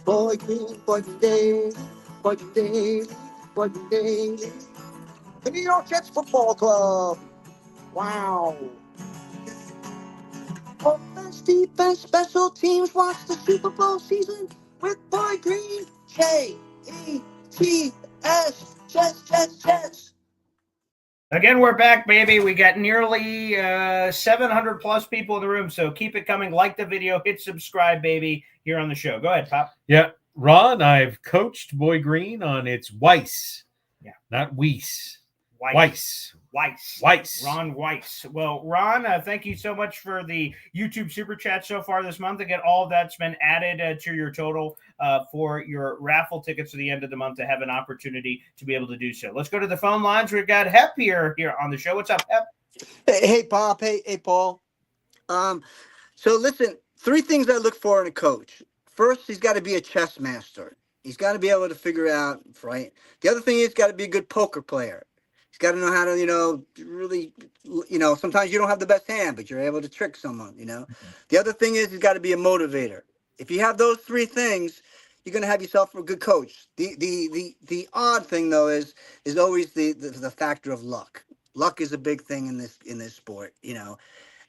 Boy green daily, boy green daily, boy green daily. The New York Jets Football Club. Wow. Offense, defense, special teams. Watch the Super Bowl season with Boy Green. J-E-T-S. Jets. Again, we're back, baby. We got nearly 700 plus people in the room, so keep it coming. Like the video, hit subscribe, baby, here on the show. Go ahead, Pop. Yeah, Ron, I've coached Boy Green on its Weiss. Yeah. Not Weiss. Weiss. Weiss. Ron Weiss. Well, Ron, thank you so much for the YouTube Super Chat so far this month. Again, all of that's been added to your total for your raffle tickets to the end of the month to have an opportunity to be able to do so. Let's go to the phone lines. We've got Hep here on the show. What's up, Hep? Hey, Pop. Hey, Paul. So listen, 3 things I look for in a coach. First, he's got to be a chess master. He's got to be able to figure out, right? The other thing is got to be a good poker player. He's got to know how to, really, sometimes you don't have the best hand, but you're able to trick someone, The other thing is he's got to be a motivator. If you have those 3 things, you're going to have yourself a good coach. The odd thing though is always the factor of luck. Luck is a big thing in this sport, you know.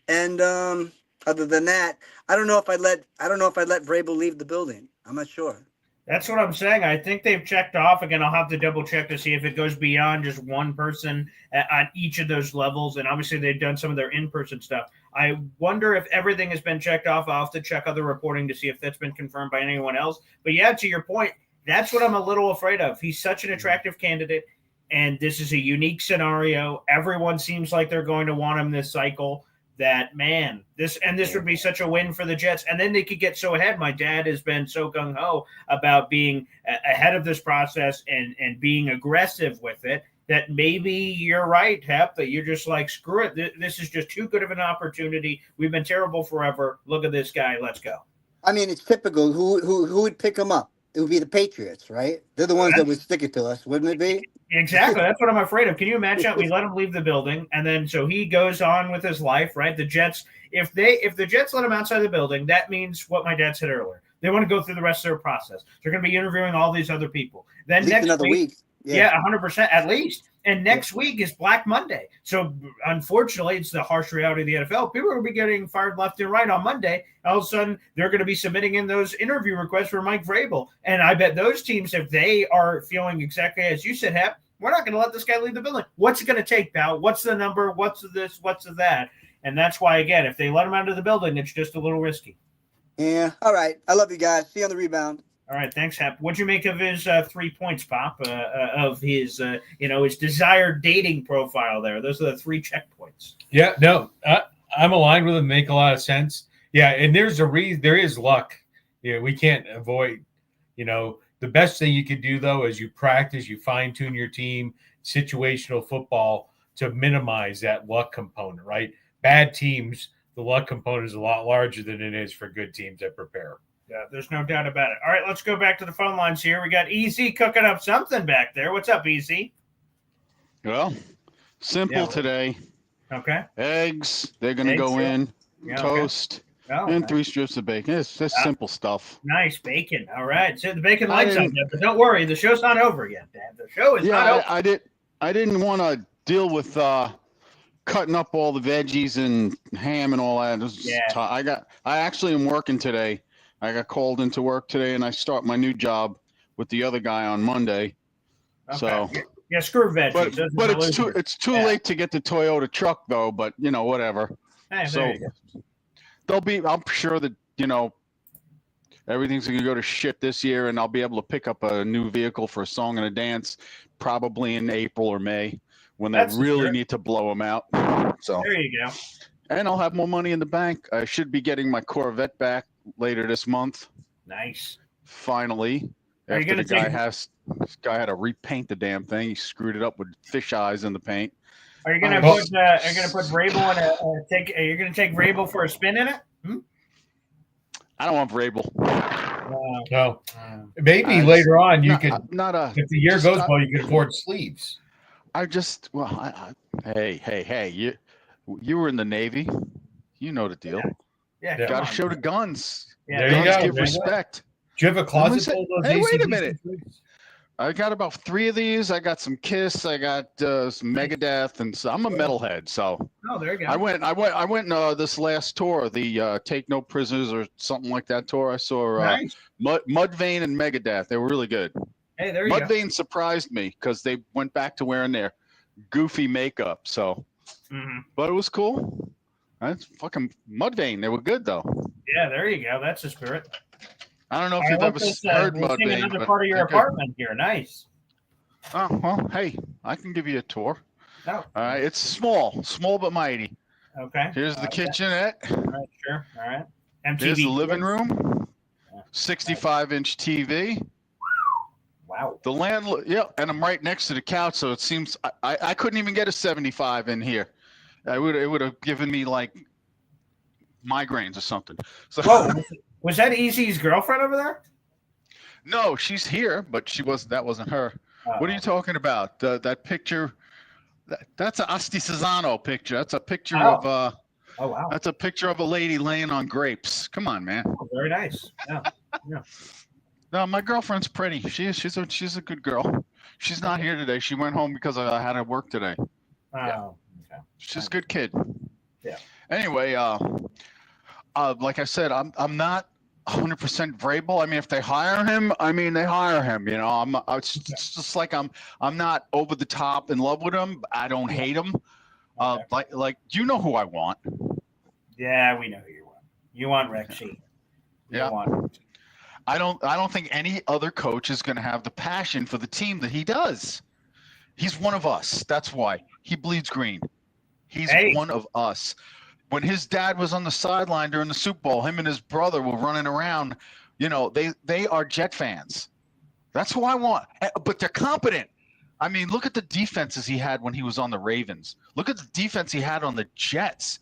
And other than that, I don't know if I'd let Vrabel leave the building. I'm not sure. That's what I'm saying. I think they've checked off. Again, I'll have to double check to see if it goes beyond just one person on each of those levels. And obviously, they've done some of their in-person stuff. I wonder if everything has been checked off. I'll have to check other reporting to see if that's been confirmed by anyone else. But yeah, to your point, that's what I'm a little afraid of. He's such an attractive candidate, and this is a unique scenario. Everyone seems like they're going to want him this cycle. That, man, this would be such a win for the Jets, and then they could get so ahead. My dad has been so gung-ho about being ahead of this process and being aggressive with it that maybe you're right, Hep, that you're just like, screw it. This is just too good of an opportunity. We've been terrible forever. Look at this guy. Let's go. I mean, it's typical. Who would pick him up? It would be the Patriots, right? They're the ones that would stick it to us, wouldn't it be? Exactly. That's what I'm afraid of. Can you imagine that we let him leave the building and then so he goes on with his life, right? The Jets, if the Jets let him outside the building, that means what my dad said earlier. They want to go through the rest of their process. They're going to be interviewing all these other people. Then next another week. Yeah, 100% at least. And next week is Black Monday. So, unfortunately, it's the harsh reality of the NFL. People are going to be getting fired left and right on Monday. All of a sudden, they're going to be submitting in those interview requests for Mike Vrabel. And I bet those teams, if they are feeling exactly as you said, Hap, we're not going to let this guy leave the building. What's it going to take, pal? What's the number? What's this? What's that? And that's why, again, if they let him out of the building, it's just a little risky. Yeah. All right. I love you guys. See you on the rebound. All right, thanks, Hap. What'd you make of his 3 points, Pop, of his, his desired dating profile there? Those are the 3 checkpoints. Yeah, no, I'm aligned with him. Make a lot of sense. Yeah, and there's a reason. There is luck. Yeah, we can't avoid. The best thing you can do though is you practice, you fine tune your team, situational football to minimize that luck component. Right? Bad teams, the luck component is a lot larger than it is for good teams that prepare. Yeah, there's no doubt about it. All right, let's go back to the phone lines here. We got Easy cooking up something back there. What's up, Easy? Well, simple today. Okay. Eggs, they're going to go in, toast, and 3 strips of bacon. It's just simple stuff. Nice bacon. All right. So the bacon light's on yet, but don't worry, the show's not over yet, Dad. The show is not over. I didn't want to deal with cutting up all the veggies and ham and all that. I actually am working today. I got called into work today, and I start my new job with the other guy on Monday. Okay. So screw veggies. But it's too late to get the Toyota truck though. But whatever. Hey, so I'm sure that everything's gonna go to shit this year, and I'll be able to pick up a new vehicle for a song and a dance probably in April or May when they really need to blow them out. So there you go. And I'll have more money in the bank. I should be getting my Corvette back later this month. Nice. Finally, after this guy had to repaint the damn thing. He screwed it up with fish eyes in the paint. Are you gonna put Vrabel in are you gonna take Vrabel for a spin in it? I don't want Vrabel. No. Maybe later on you could if the year goes well, you could afford sleeves. Hey, you were in the Navy. You know the deal. Yeah. Got to show the guns. Yeah. There you go. Give respect. Do you have a closet full of those? Hey, wait a minute. I got about 3 of these. I got some Kiss. I got some Megadeth, and so I'm a metalhead. So there you go. I went this last tour, the Take No Prisoners or something like that tour. I saw Mudvayne and Megadeth. They were really good. Hey, there you go. Mudvayne surprised me because they went back to wearing their goofy makeup. So, but it was cool. That's fucking Mudvayne. They were good though. Yeah, there you go. That's the spirit. I don't know if you've ever heard Mudvayne. Another part of your apartment here. Nice. Oh, well, hey, I can give you a tour. No. All right, it's small but mighty. Okay. Here's the kitchenette. All right, sure. All right. MTV. Here's the living room. 65-inch TV. Wow. The landlord, and I'm right next to the couch, so it seems I couldn't even get a 75 in here. It would have given me like migraines or something. So. Whoa. Was that Easy's girlfriend over there? No, she's here, but that wasn't her. What are you talking about? That picture? That's an Asti Cesano picture. That's a picture of. Oh wow. That's a picture of a lady laying on grapes. Come on, man. Oh, very nice. Yeah. No, my girlfriend's pretty. She's a good girl. She's not here today. She went home because I had to work today. Yeah. Oh, okay. She's a good kid. Yeah. Anyway, like I said, I'm not 100% Vrabel. I mean, if they hire him, I mean they hire him. You know, it's just like I'm not over the top in love with him. I don't hate him. Okay. Like you know who I want. Yeah, we know who you want. You want Rexy. Yeah. Want. I don't think any other coach is going to have the passion for the team that he does. He's one of us. That's why he bleeds green. He's one of us. When his dad was on the sideline during the Super Bowl, him and his brother were running around. You know, they are Jet fans. That's who I want. But they're competent. I mean, look at the defenses he had when he was on the Ravens. Look at the defense he had on the Jets.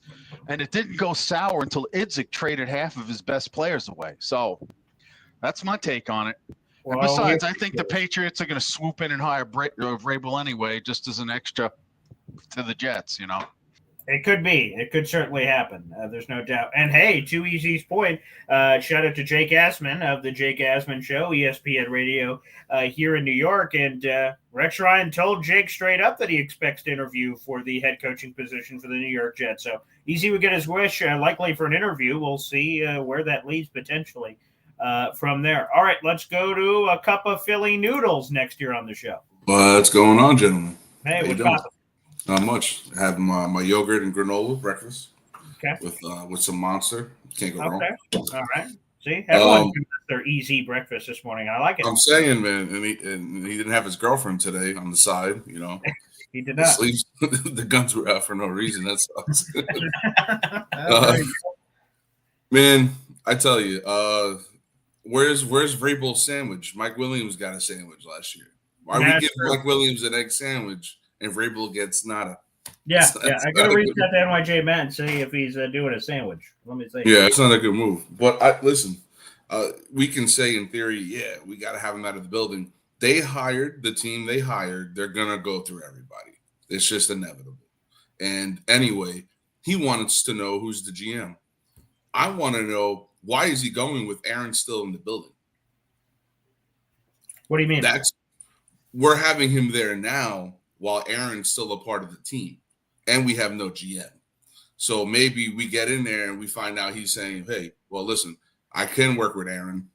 And it didn't go sour until Idzik traded half of his best players away. So that's my take on it. Well, and besides, I think the Patriots are going to swoop in and hire Vrabel anyway, just as an extra to the Jets, you know. It could be. It could certainly happen. There's no doubt. And hey, to Easy's point, shout out to Jake Assman of the Jake Assman Show, ESPN Radio here in New York. And Rex Ryan told Jake straight up that he expects to interview for the head coaching position for the New York Jets. So Easy would get his wish, likely for an interview. We'll see where that leads potentially from there. All right, let's go to a cup of Philly noodles next year on the show. What's going on, gentlemen? Hey, what's up? Not much. Have my yogurt and granola breakfast. Okay. With some Monster. Can't go wrong. All right. See, everyone's doing their easy breakfast this morning. I like it. I'm saying, man, and he didn't have his girlfriend today on the side. You know, he did not. The guns were out for no reason. That sucks. Man, I tell you, where's Vrabel's sandwich? Mike Williams got a sandwich last year. Why we give Mike Williams an egg sandwich and Vrabel gets nada? Yeah. I gotta reach out to NYJ Matt and see if he's doing a sandwich. Let me see. Yeah, it's not a good move. But listen, we can say in theory, yeah, we got to have him out of the building. They hired the team they hired. They're gonna go through everybody. It's just inevitable. And anyway, he wants to know who's the GM. I want to know, why is he going with Aaron still in the building? What do you mean? We're having him there now while Aaron's still a part of the team, and we have no GM. So maybe we get in there and we find out he's saying, hey, well, listen, I can work with Aaron.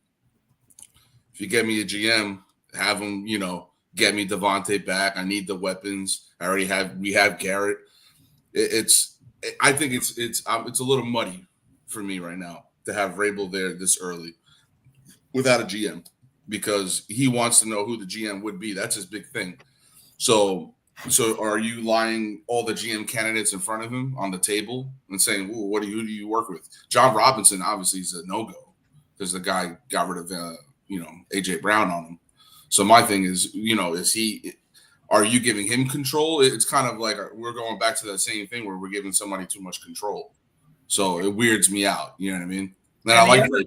If you get me a GM, have him, get me Devontae back. I need the weapons. We have Garrett. I think it's a little muddy for me right now to have Vrabel there this early without a GM, because he wants to know who the GM would be. That's his big thing. So are you lying all the GM candidates in front of him on the table and saying, who do you work with? John Robinson obviously is a no-go because the guy got rid of AJ Brown on him. So my thing is, are you giving him control? It's kind of like we're going back to that same thing where we're giving somebody too much control. So it weirds me out. You know what I mean? And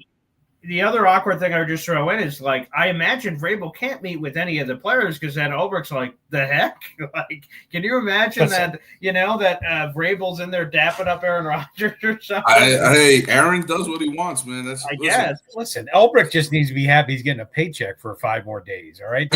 the other awkward thing I would just throw in is, like, I imagine Vrabel can't meet with any of the players because then Ulbricht's like, the heck? Like, can you imagine that Vrabel's in there dapping up Aaron Rodgers or something? Hey, Aaron does what he wants, man. I guess. Listen, Ulbricht just needs to be happy he's getting a paycheck for 5 more days, all right?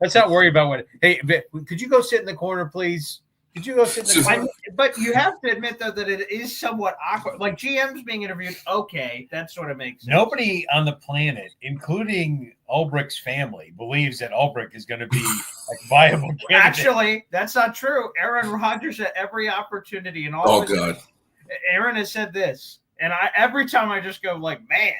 Let's not worry about what – hey, could you go sit in the corner, please? Could you go sit in the corner? But you have to admit, though, that it is somewhat awkward. Like, GM's being interviewed, okay, that sort of makes sense. Nobody on the planet, including Ulbricht's family, believes that Ulbricht is going to be a viable candidate. Actually, that's not true. Aaron Rodgers had every opportunity. God. Aaron has said this, and every time I just go like, man,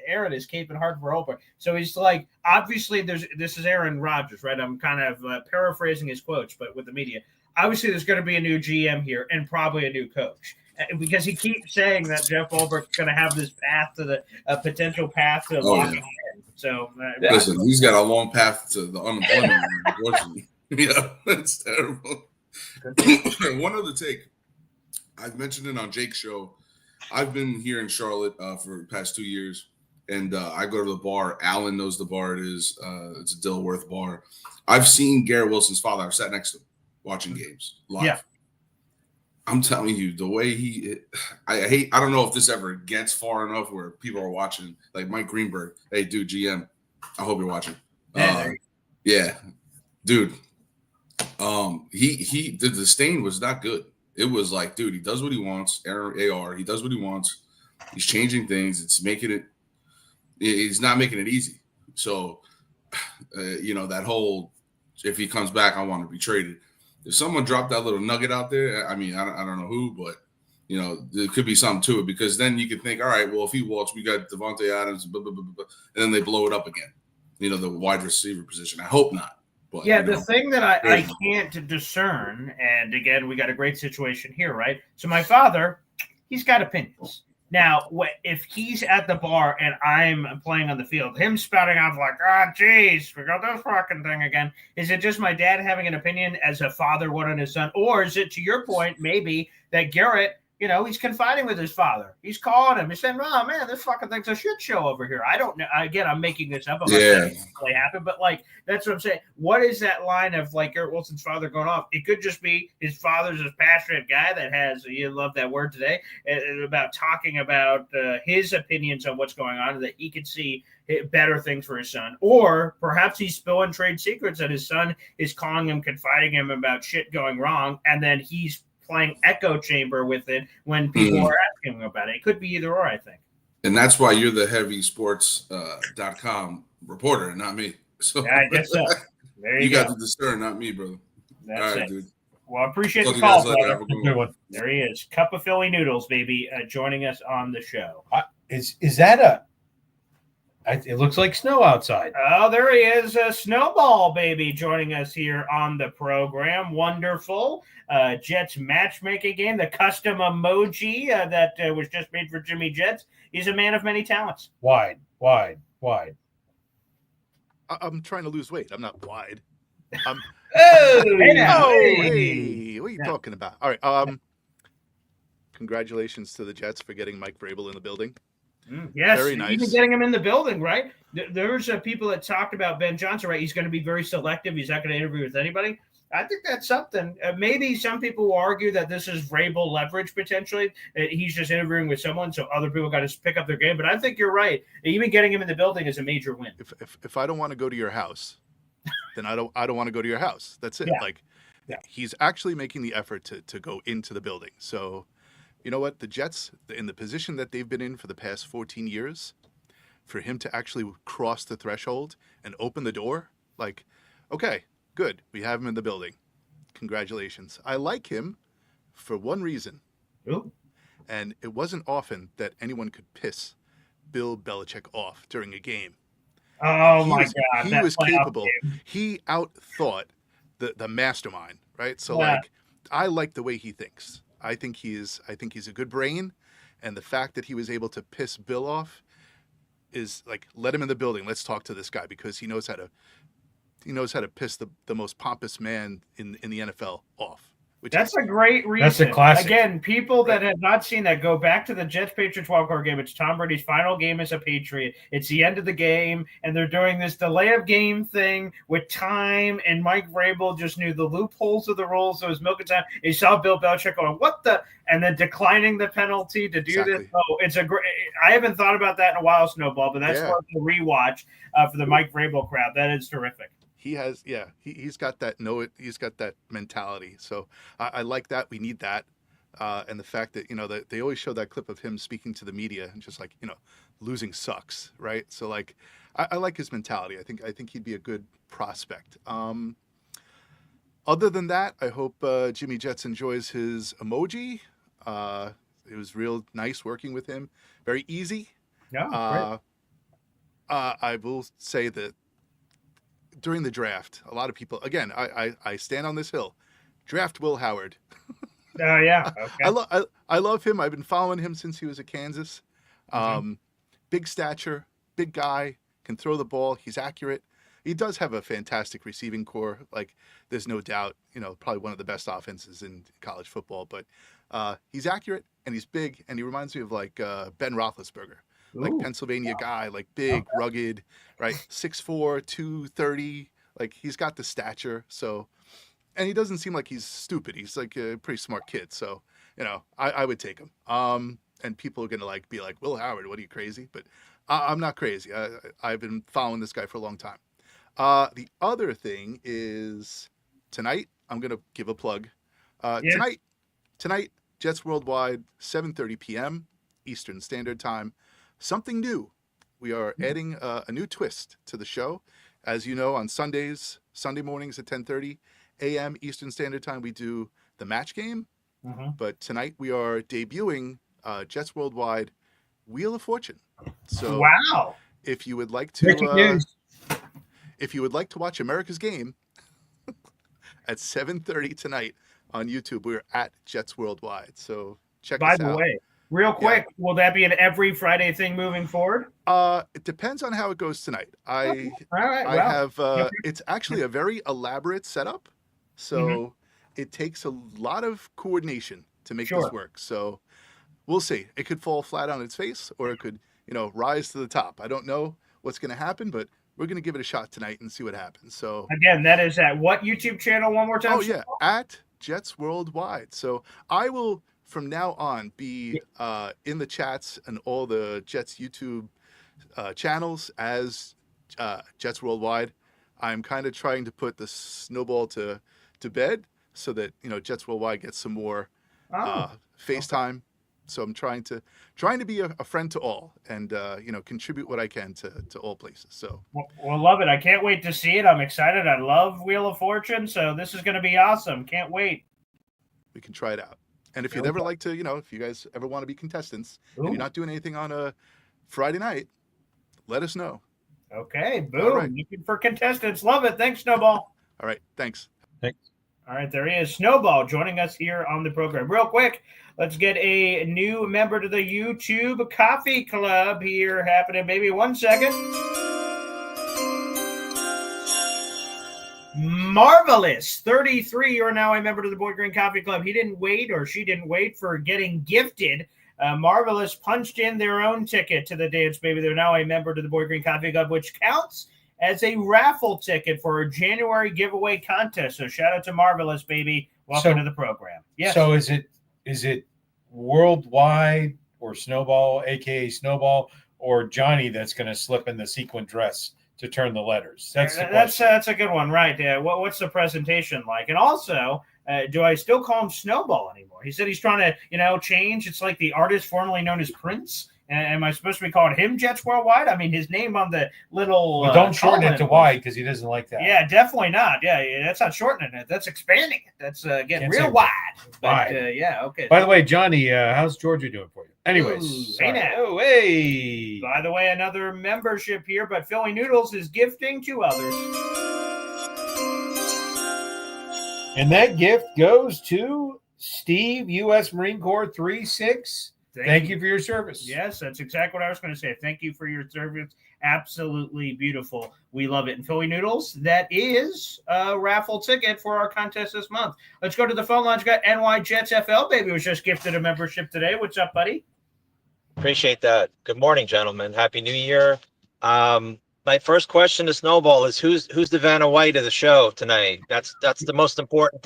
Aaron is keeping hard for Ulbricht. So he's like, obviously, this is Aaron Rodgers, right? I'm kind of paraphrasing his quotes, but with the media. Obviously, there's going to be a new GM here and probably a new coach, because he keeps saying that Jeff Ulbricht's going to have this path to potential path to locking in. So, listen, he's got a long path to the unemployment. Unfortunately, that's terrible. One other take, I've mentioned it on Jake's show. I've been here in Charlotte for the past 2 years, and I go to the bar. Alan knows the bar it is. It's a Dilworth bar. I've seen Garrett Wilson's father. I've sat next to him watching games live. Yeah. I'm telling you, the way I don't know if this ever gets far enough where people are watching, like Mike Greenberg. Hey, dude, GM, I hope you're watching. Yeah, Yeah, dude. The disdain was not good. It was like, dude, he does what he wants. AR, he does what he wants. He's changing things. It's making it. He's not making it easy. So, that whole, if he comes back, I want to be traded. If someone dropped that little nugget out there, I mean, I don't know who, but there could be something to it, because then you could think, all right, well, if he walks, we got Devontae Adams, blah, blah, blah, blah, and then they blow it up again. The wide receiver position. I hope not. But, yeah, the thing that I can't discern, and again, we got a great situation here, right? So my father, he's got opinions. Now, if he's at the bar and I'm playing on the field, him spouting off like, geez, we got this fucking thing again. Is it just my dad having an opinion as a father would on his son? Or is it, to your point, maybe that Garrett, he's confiding with his father. He's calling him. He's saying, oh, man, this fucking thing's a shit show over here. I don't know. Again, I'm making this up. I'm not saying it really happened, but, that's what I'm saying. What is that line of, Garrett Wilson's father going off? It could just be his father's a passionate guy that has, you love that word today, about talking about his opinions on what's going on, and that he could see better things for his son. Or perhaps he's spilling trade secrets that his son is calling him, confiding him about shit going wrong, and then he's playing echo chamber with it when people are asking him about it. It could be either or, I think. And that's why you're the heavysports.com reporter, not me. So yeah, I guess so. There you got to discern, not me, brother. That's all right, it. dude. Well, I appreciate the call, brother. There he is. Cup of Philly Noodles, baby, joining us on the show. Is that it looks like snow outside. Oh, there he is. Snowball, baby, joining us here on the program. Wonderful. Jets matchmaking game, the custom emoji that was just made for Jimmy Jets. He's a man of many talents. Wide. I'm trying to lose weight. I'm not wide. Hey, what are you talking about? All right. Congratulations to the Jets for getting Mike Vrabel in the building. Yes, very nice. Even getting him in the building, right? There's people that talked about Ben Johnson, right? He's going to be very selective. He's not going to interview with anybody. I think that's something. Maybe some people will argue that this is Vrabel leverage potentially. He's just interviewing with someone, so other people got to pick up their game. But I think you're right. Even getting him in the building is a major win. If I don't want to go to your house, then I don't want to go to your house. That's it. Yeah. He's actually making the effort to go into the building. So, you know what? The Jets, in the position that they've been in for the past 14 years, for him to actually cross the threshold and open the door, okay, good. We have him in the building. Congratulations. I like him for one reason. Ooh. And it wasn't often that anyone could piss Bill Belichick off during a game. Oh, my God. He was capable. He outthought the mastermind, right? So, I like the way he thinks. I think he's a good brain, and the fact that he was able to piss Bill off is let him in the building. Let's talk to this guy, because he knows how to piss the most pompous man in the NFL off. That's a great reason. That's a classic. Again, people that have not seen that, go back to the Jets-Patriots wildcard game. It's Tom Brady's final game as a Patriot. It's the end of the game, and they're doing this delay of game thing with time, and Mike Vrabel just knew the loopholes of the rules, so it was milking time. He saw Bill Belichick going, what the? And then declining the penalty to do this. Oh, it's a great – I haven't thought about that in a while, Snowball, but that's worth the rewatch for the Mike Vrabel crowd. That is terrific. He has, he's got that he's got that mentality. So I like that. We need that. And the fact that, that they always show that clip of him speaking to the media and just losing sucks. Right. So I like his mentality. I think he'd be a good prospect. Other than that, I hope Jimmy Jets enjoys his emoji. It was real nice working with him. Very easy. Yeah. I will say that during the draft, a lot of people, again, I stand on this hill, draft Will Howard. Oh, yeah. Okay. I love him. I've been following him since he was at Kansas. Big stature, big guy, can throw the ball. He's accurate. He does have a fantastic receiving core. There's no doubt, probably one of the best offenses in college football. But he's accurate, and he's big, and he reminds me of Ben Roethlisberger. Pennsylvania guy, big, rugged, right? 6'4", 230. He's got the stature. So, and he doesn't seem like he's stupid. He's a pretty smart kid. So, I would take him. and people are going to be like, Will Howard, what are you, crazy? But I'm not crazy. I've been following this guy for a long time. The other thing is tonight, I'm going to give a plug. Yes. Tonight, Jets Worldwide, 7:30 p.m. Eastern Standard Time. Something new. We are adding a new twist to the show. As you know, on Sunday mornings at 10:30 a.m. Eastern Standard Time, we do the match game. But tonight we are debuting Jets Worldwide Wheel of Fortune. So wow! If you would like Breaking news. If you would like to watch America's Game at 7:30 tonight on YouTube, we're at Jets Worldwide. So check us out. By the way, real quick, will that be an every Friday thing moving forward? It depends on how it goes tonight. I Well, have it's actually a very elaborate setup, so it takes a lot of coordination to make this work. So we'll see. It could fall flat on its face, or it could, rise to the top. I don't know what's going to happen, but we're going to give it a shot tonight and see what happens. So again, that is at what YouTube channel one more time? Oh yeah, at Jets Worldwide. So I will from now on be in the chats and all the Jets YouTube channels as Jets Worldwide. I'm kind of trying to put the snowball to bed so that Jets Worldwide gets some more FaceTime. So I'm trying to be a friend to all and contribute what I can to all places. So we'll love it. I can't wait to see it. I'm excited. I love Wheel of Fortune, so this is going to be awesome. Can't wait. We can try it out. And if you'd ever like to, if you guys ever want to be contestants and you're not doing anything on a Friday night, let us know. Okay, boom. Right. Looking for contestants. Love it. Thanks, Snowball. All right, thanks. All right, there he is, Snowball, joining us here on the program. Real quick, let's get a new member to the YouTube Coffee Club here happening. Maybe 1 second. Marvelous 33. You're now a member to the Boyd Green Coffee Club. He didn't wait, or she didn't wait for getting gifted. Marvelous punched in their own ticket to the dance, baby. They're now a member to the Boyd Green Coffee Club, which counts as a raffle ticket for a January giveaway contest. So shout out to Marvelous, baby. Welcome to the program. Yes. So is it Worldwide or Snowball, aka Snowball, or Johnny that's going to slip in the sequin dress to turn the letters? That's a good one, right? Yeah. What's the presentation like? And also, do I still call him Snowball anymore? He said he's trying to, change. It's like the artist formerly known as Prince. Am I supposed to be calling him Jets Worldwide? I mean, his name on the little. Well, don't shorten it to Wide because he doesn't like that. Yeah, definitely not. Yeah, that's not shortening it. That's expanding it. That's getting real wide. But, yeah, okay. By the way, Johnny, how's Georgia doing for you? Anyways. Ooh, hey now. Oh, hey. By the way, another membership here, but Philly Noodles is gifting to others. And that gift goes to Steve, U.S. Marine Corps 3-6. Thank you for your service. Yes, that's exactly what I was going to say. Thank you for your service. Absolutely beautiful. We love it. And Philly Noodles, that is a raffle ticket for our contest this month. Let's go to the phone line. We got NY Jets FL, baby, was just gifted a membership today. What's up, buddy? Appreciate that. Good morning, gentlemen. Happy New Year. My first question to Snowball is who's the Vanna White of the show tonight? That's the most important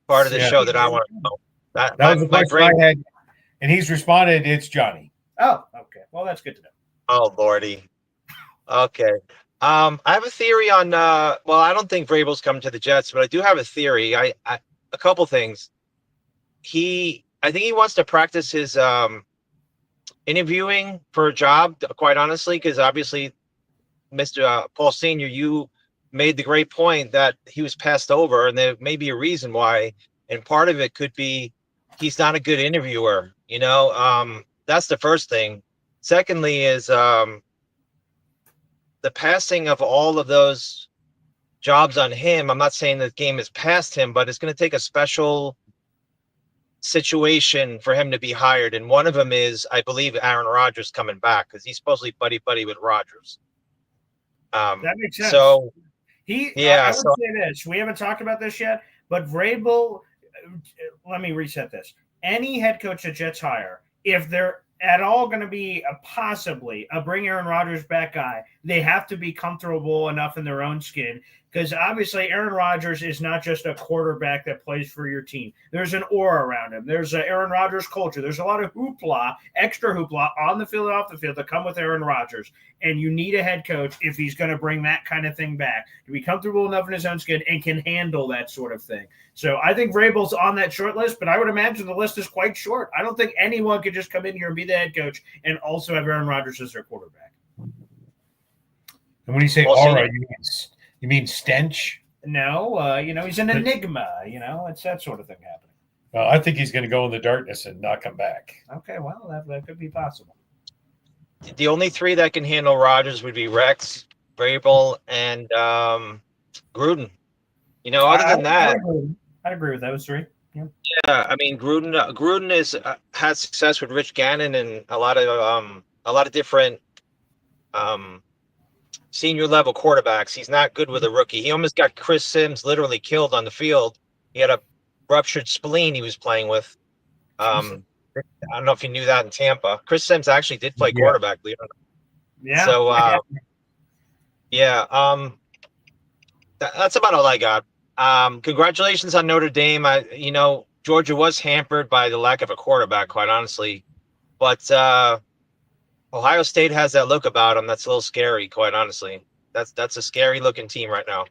part of the show that I want to know. That was the question I had. And he's responded, it's Johnny. Oh, okay. Well, that's good to know. Oh, Lordy. Okay. I have a theory on, I don't think Vrabel's coming to the Jets, but I do have a theory. A couple things. I think he wants to practice his interviewing for a job, quite honestly, because obviously, Mr. Paul Sr., you made the great point that he was passed over, and there may be a reason why. And part of it could be he's not a good interviewer. That's the first thing. Secondly is the passing of all of those jobs on him. I'm not saying the game is past him, but it's going to take a special situation for him to be hired. And one of them is, I believe, Aaron Rodgers coming back because he's supposedly buddy with Rodgers. That makes sense. So I would say this. We haven't talked about this yet, but Vrabel, let me reset this. Any head coach the Jets hire, if they're at all going to be possibly a bring Aaron Rodgers back guy, they have to be comfortable enough in their own skin, because obviously Aaron Rodgers is not just a quarterback that plays for your team. There's an aura around him. There's a Aaron Rodgers culture. There's a lot of hoopla, extra hoopla on the field and off the field that come with Aaron Rodgers. And you need a head coach if he's going to bring that kind of thing back to be comfortable enough in his own skin and can handle that sort of thing. So I think Vrabel's on that short list, but I would imagine the list is quite short. I don't think anyone could just come in here and be the head coach and also have Aaron Rodgers as their quarterback. And when you say aura, you mean stench? No, he's an enigma. It's that sort of thing happening. Well, I think he's going to go in the darkness and not come back. Okay, well, that could be possible. The only three that can handle Rodgers would be Rex, Vrabel, and Gruden. Other than that, I agree with those three. Yeah, I mean Gruden has success with Rich Gannon and a lot of different senior level quarterbacks. He's not good with a rookie. He almost got Chris Sims literally killed on the field. He had a ruptured spleen he was playing with. I don't know if you knew that in Tampa. Chris Sims actually did play quarterback, believe it or not. Yeah. So that's about all I got. Congratulations on Notre Dame. Georgia was hampered by the lack of a quarterback, quite honestly. But Ohio State has that look about them that's a little scary, quite honestly. That's a scary looking team right now.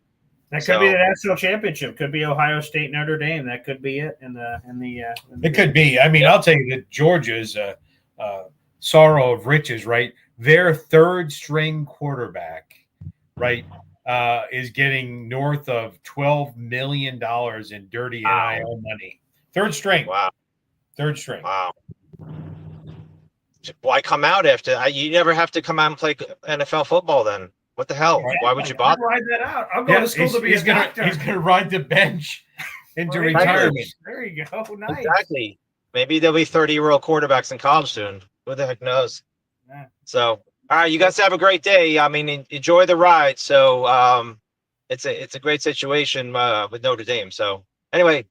That could be the national championship. Could be Ohio State, Notre Dame. That could be it. It could be. I mean, I'll tell you that Georgia's sorrow of riches, right? Their third string quarterback, right, is getting north of $12 million in dirty NIL money. Third string. Wow. Third string. Wow. Why come out after? You never have to come out and play NFL football then. What the hell? Why would you bother? Ride that out. I'm going to school to be a doctor. He's going to ride the bench into retirement. There you go. Nice. Exactly. Maybe there'll be 30-year-old quarterbacks in college soon. Who the heck knows? Yeah. So, all right, you guys have a great day. I mean, enjoy the ride. So, it's a great situation with Notre Dame. So, anyway,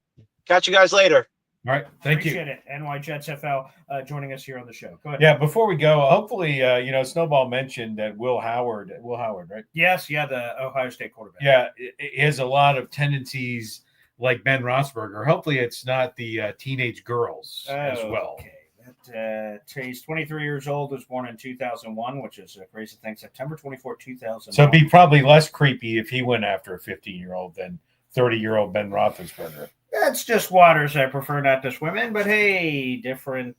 catch you guys later. All right. Thank you. Appreciate it. NY Jets FL joining us here on the show. Go ahead. Yeah, before we go, hopefully, Snowball mentioned that Will Howard, right? Yes, the Ohio State quarterback. Yeah, it has a lot of tendencies like Ben Roethlisberger. Hopefully it's not the teenage girls as well. Okay. He's 23 years old, was born in 2001, which is a crazy thing, September 24, 2001. So it'd be probably less creepy if he went after a 15-year-old than 30-year-old Ben Roethlisberger. That's just waters I prefer not to swim in, but hey, different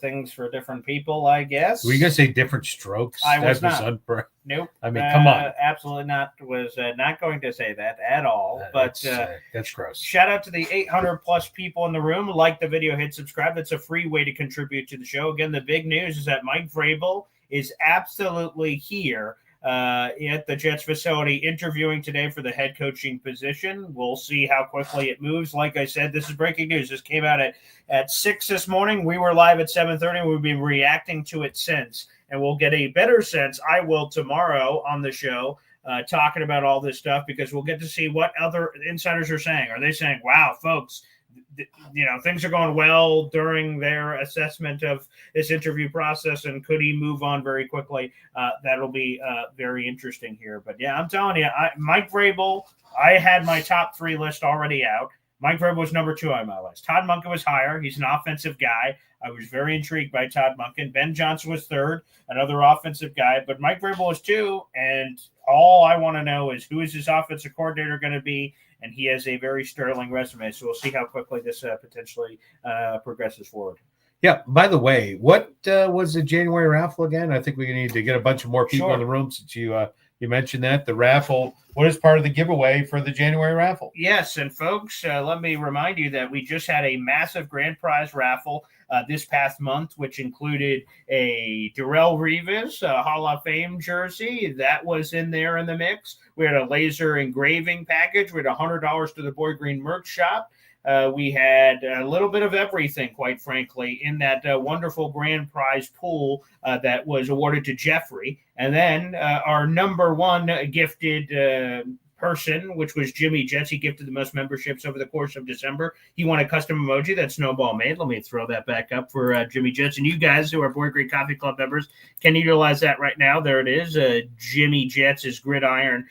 things for different people, I guess. Were you going to say different strokes? I was not. Nope. I mean, come on. Absolutely not. Was not going to say that at all. But that's gross. Shout out to the 800-plus people in the room. Like the video, hit subscribe. That's a free way to contribute to the show. Again, the big news is that Mike Vrabel is absolutely here at the Jets facility interviewing today for the head coaching position. We'll see how quickly it moves. Like I said, this is breaking news. This came out at 6 this morning. We were live at 7:30. We've been reacting to it since, and we'll get a better sense. I will tomorrow on the show talking about all this stuff because we'll get to see what other insiders are saying. Are they saying, wow, folks, things are going well during their assessment of this interview process, and could he move on very quickly? That'll be very interesting here. But yeah, I'm telling you, Mike Vrabel, I had my top 3 list already out. Mike Vrabel was number 2 on my list. Todd Monken was higher. He's an offensive guy. I was very intrigued by Todd Monken. Ben Johnson was 3rd, another offensive guy. But Mike Vrabel was 2, and all I want to know is who is his offensive coordinator going to be? And he has a very sterling resume, so we'll see how quickly this potentially progresses forward. Yeah, by the way, what was the January raffle again? I think we need to get a bunch of more people in the room since you mentioned that. The raffle, what is part of the giveaway for the January raffle? Yes, and folks, let me remind you that we just had a massive grand prize raffle this past month, which included a Darrelle Revis Hall of Fame jersey. That was in there in the mix. We had a laser engraving package. We had $100 to the Boy Green Merch Shop. We had a little bit of everything, quite frankly, in that wonderful grand prize pool that was awarded to Jeffrey. And then our number one gifted person, which was Jimmy Jets. He gifted the most memberships over the course of December. He won a custom emoji that Snowball made. Let me throw that back up for Jimmy Jets. And you guys who are Boy Green Coffee Club members can utilize that right now. There it is. Jimmy Jets' gridiron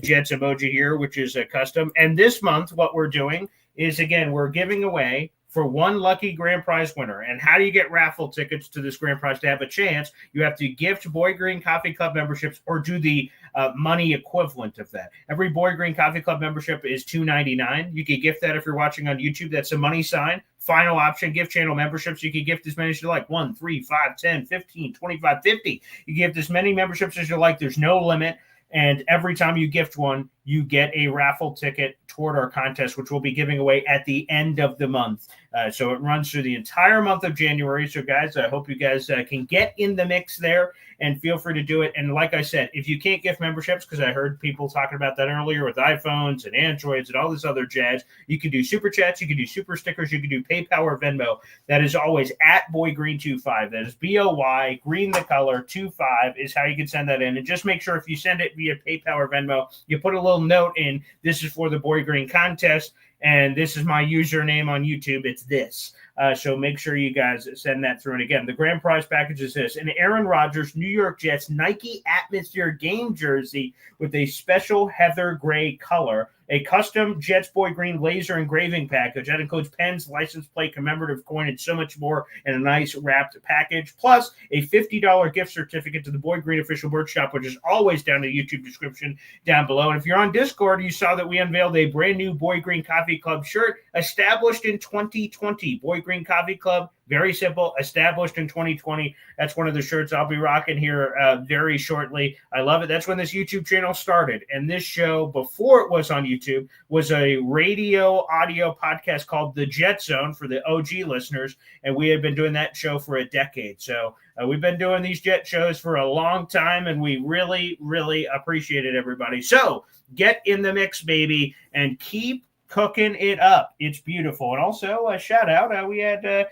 Jets emoji here, which is a custom. And this month, what we're doing is, again, we're giving away for one lucky grand prize winner. And how do you get raffle tickets to this grand prize to have a chance? You have to gift Boy Green Coffee Club memberships or do the money equivalent of that. Every Boy Green Coffee Club membership is $2.99. You can gift that if you're watching on YouTube. That's a money sign. Final option, gift channel memberships. You can gift as many as you like. 1, 3, 5, 10, 15, 25, 50. You gift as many memberships as you like. There's no limit. And every time you gift one, you get a raffle ticket toward our contest, which we'll be giving away at the end of the month. So it runs through the entire month of January. So, guys, I hope you guys can get in the mix there and feel free to do it. And like I said, if you can't gift memberships, because I heard people talking about that earlier with iPhones and Androids and all this other jazz, you can do super chats, you can do super stickers, you can do PayPal or Venmo. That is always at BoyGreen25. That is BOY, green the color, 25 is how you can send that in. And just make sure if you send it via PayPal or Venmo, you put a little note in, this is for the Boy Green contest, and this is my username on YouTube. It's this. So make sure you guys send that through. And again, the grand prize package is this: an Aaron Rodgers New York Jets Nike Atmosphere game jersey with a special heather gray color, a custom Jets Boy Green laser engraving package that includes pens, license plate, commemorative coin, and so much more in a nice wrapped package, plus a $50 gift certificate to the Boy Green official merch shop, which is always down in the YouTube description down below. And if you're on Discord, you saw that we unveiled a brand new Boy Green Coffee Club shirt established in 2020. Boy Green Coffee Club, very simple, established in 2020. That's one of the shirts I'll be rocking here very shortly. I love it. That's when this YouTube channel started. And this show, before it was on YouTube, was a radio audio podcast called The Jet Zone for the OG listeners. And we had been doing that show for a decade. So we've been doing these Jet shows for a long time, and we really, really appreciate it, everybody. So get in the mix, baby, and keep cooking it up. It's beautiful. And also a shout out. We had,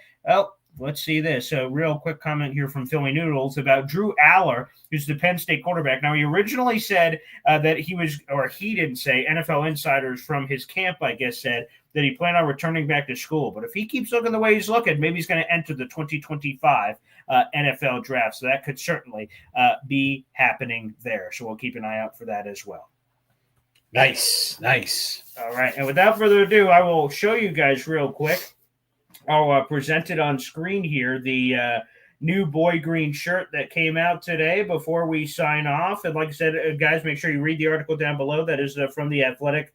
let's see this. A real quick comment here from Philly Noodles about Drew Aller, who's the Penn State quarterback. Now, he originally said that he was, or he didn't say, NFL insiders from his camp, I guess, said that he planned on returning back to school. But if he keeps looking the way he's looking, maybe he's going to enter the 2025 NFL draft. So that could certainly be happening there. So we'll keep an eye out for that as well. Nice. All right. And without further ado, I will show you guys real quick. I'll present it on screen here, the new Boy Green shirt that came out today before we sign off. And like I said, guys, make sure you read the article down below. That is from The Athletic,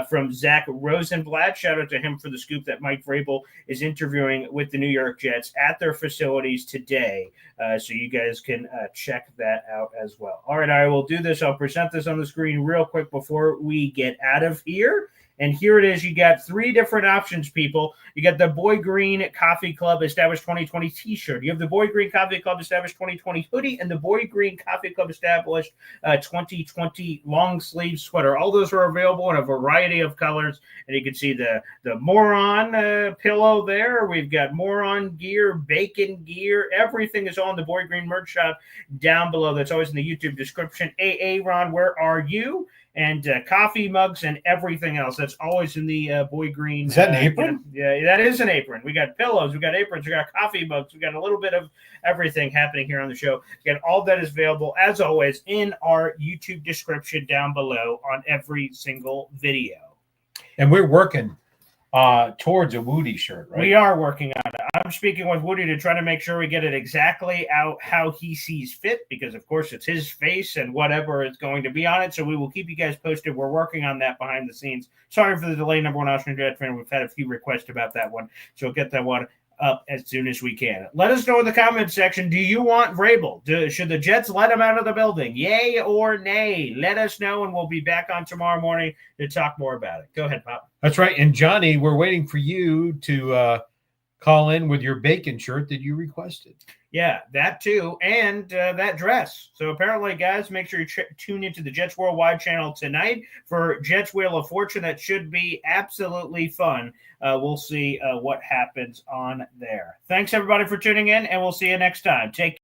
from Zach Rosenblatt. Shout out to him for the scoop that Mike Vrabel is interviewing with the New York Jets at their facilities today. So you guys can check that out as well. All right, I will do this. I'll present this on the screen real quick before we get out of here. And here it is. You got three different options, people. You got the Boy Green Coffee Club Established 2020 t-shirt. You have the Boy Green Coffee Club Established 2020 hoodie and the Boy Green Coffee Club Established 2020 long sleeve sweater. All those are available in a variety of colors. And you can see the Moron pillow there. We've got Moron gear, bacon gear. Everything is on the Boy Green merch shop down below. That's always in the YouTube description. Ron, where are you? And coffee mugs and everything else. That's always in the Boy Green. Is that an apron? Yeah, that is an apron. We got pillows, we got aprons, we got coffee mugs, we got a little bit of everything happening here on the show. Again, all that is available, as always, in our YouTube description down below on every single video. And we're working towards a Woody shirt, right? We are working on it. I'm speaking with Woody to try to make sure we get it exactly out how he sees fit, because of course it's his face and whatever is going to be on it. So we will keep you guys posted. We're working on that behind the scenes. Sorry for the delay, number one Austrian Jet fan. We've had a few requests about that one, so we'll get that one up as soon as we can. Let us know in the comments section. Do you want Vrabel? Should the Jets let him out of the building? Yay or nay? Let us know, and we'll be back on tomorrow morning to talk more about it. Go ahead, Pop. That's right. And Johnny, we're waiting for you to call in with your bacon shirt that you requested. Yeah, that too, and that dress. So apparently, guys, make sure you tune into the Jets Worldwide channel tonight for Jets Wheel of Fortune. That should be absolutely fun. We'll see what happens on there. Thanks, everybody, for tuning in, and we'll see you next time. Take care.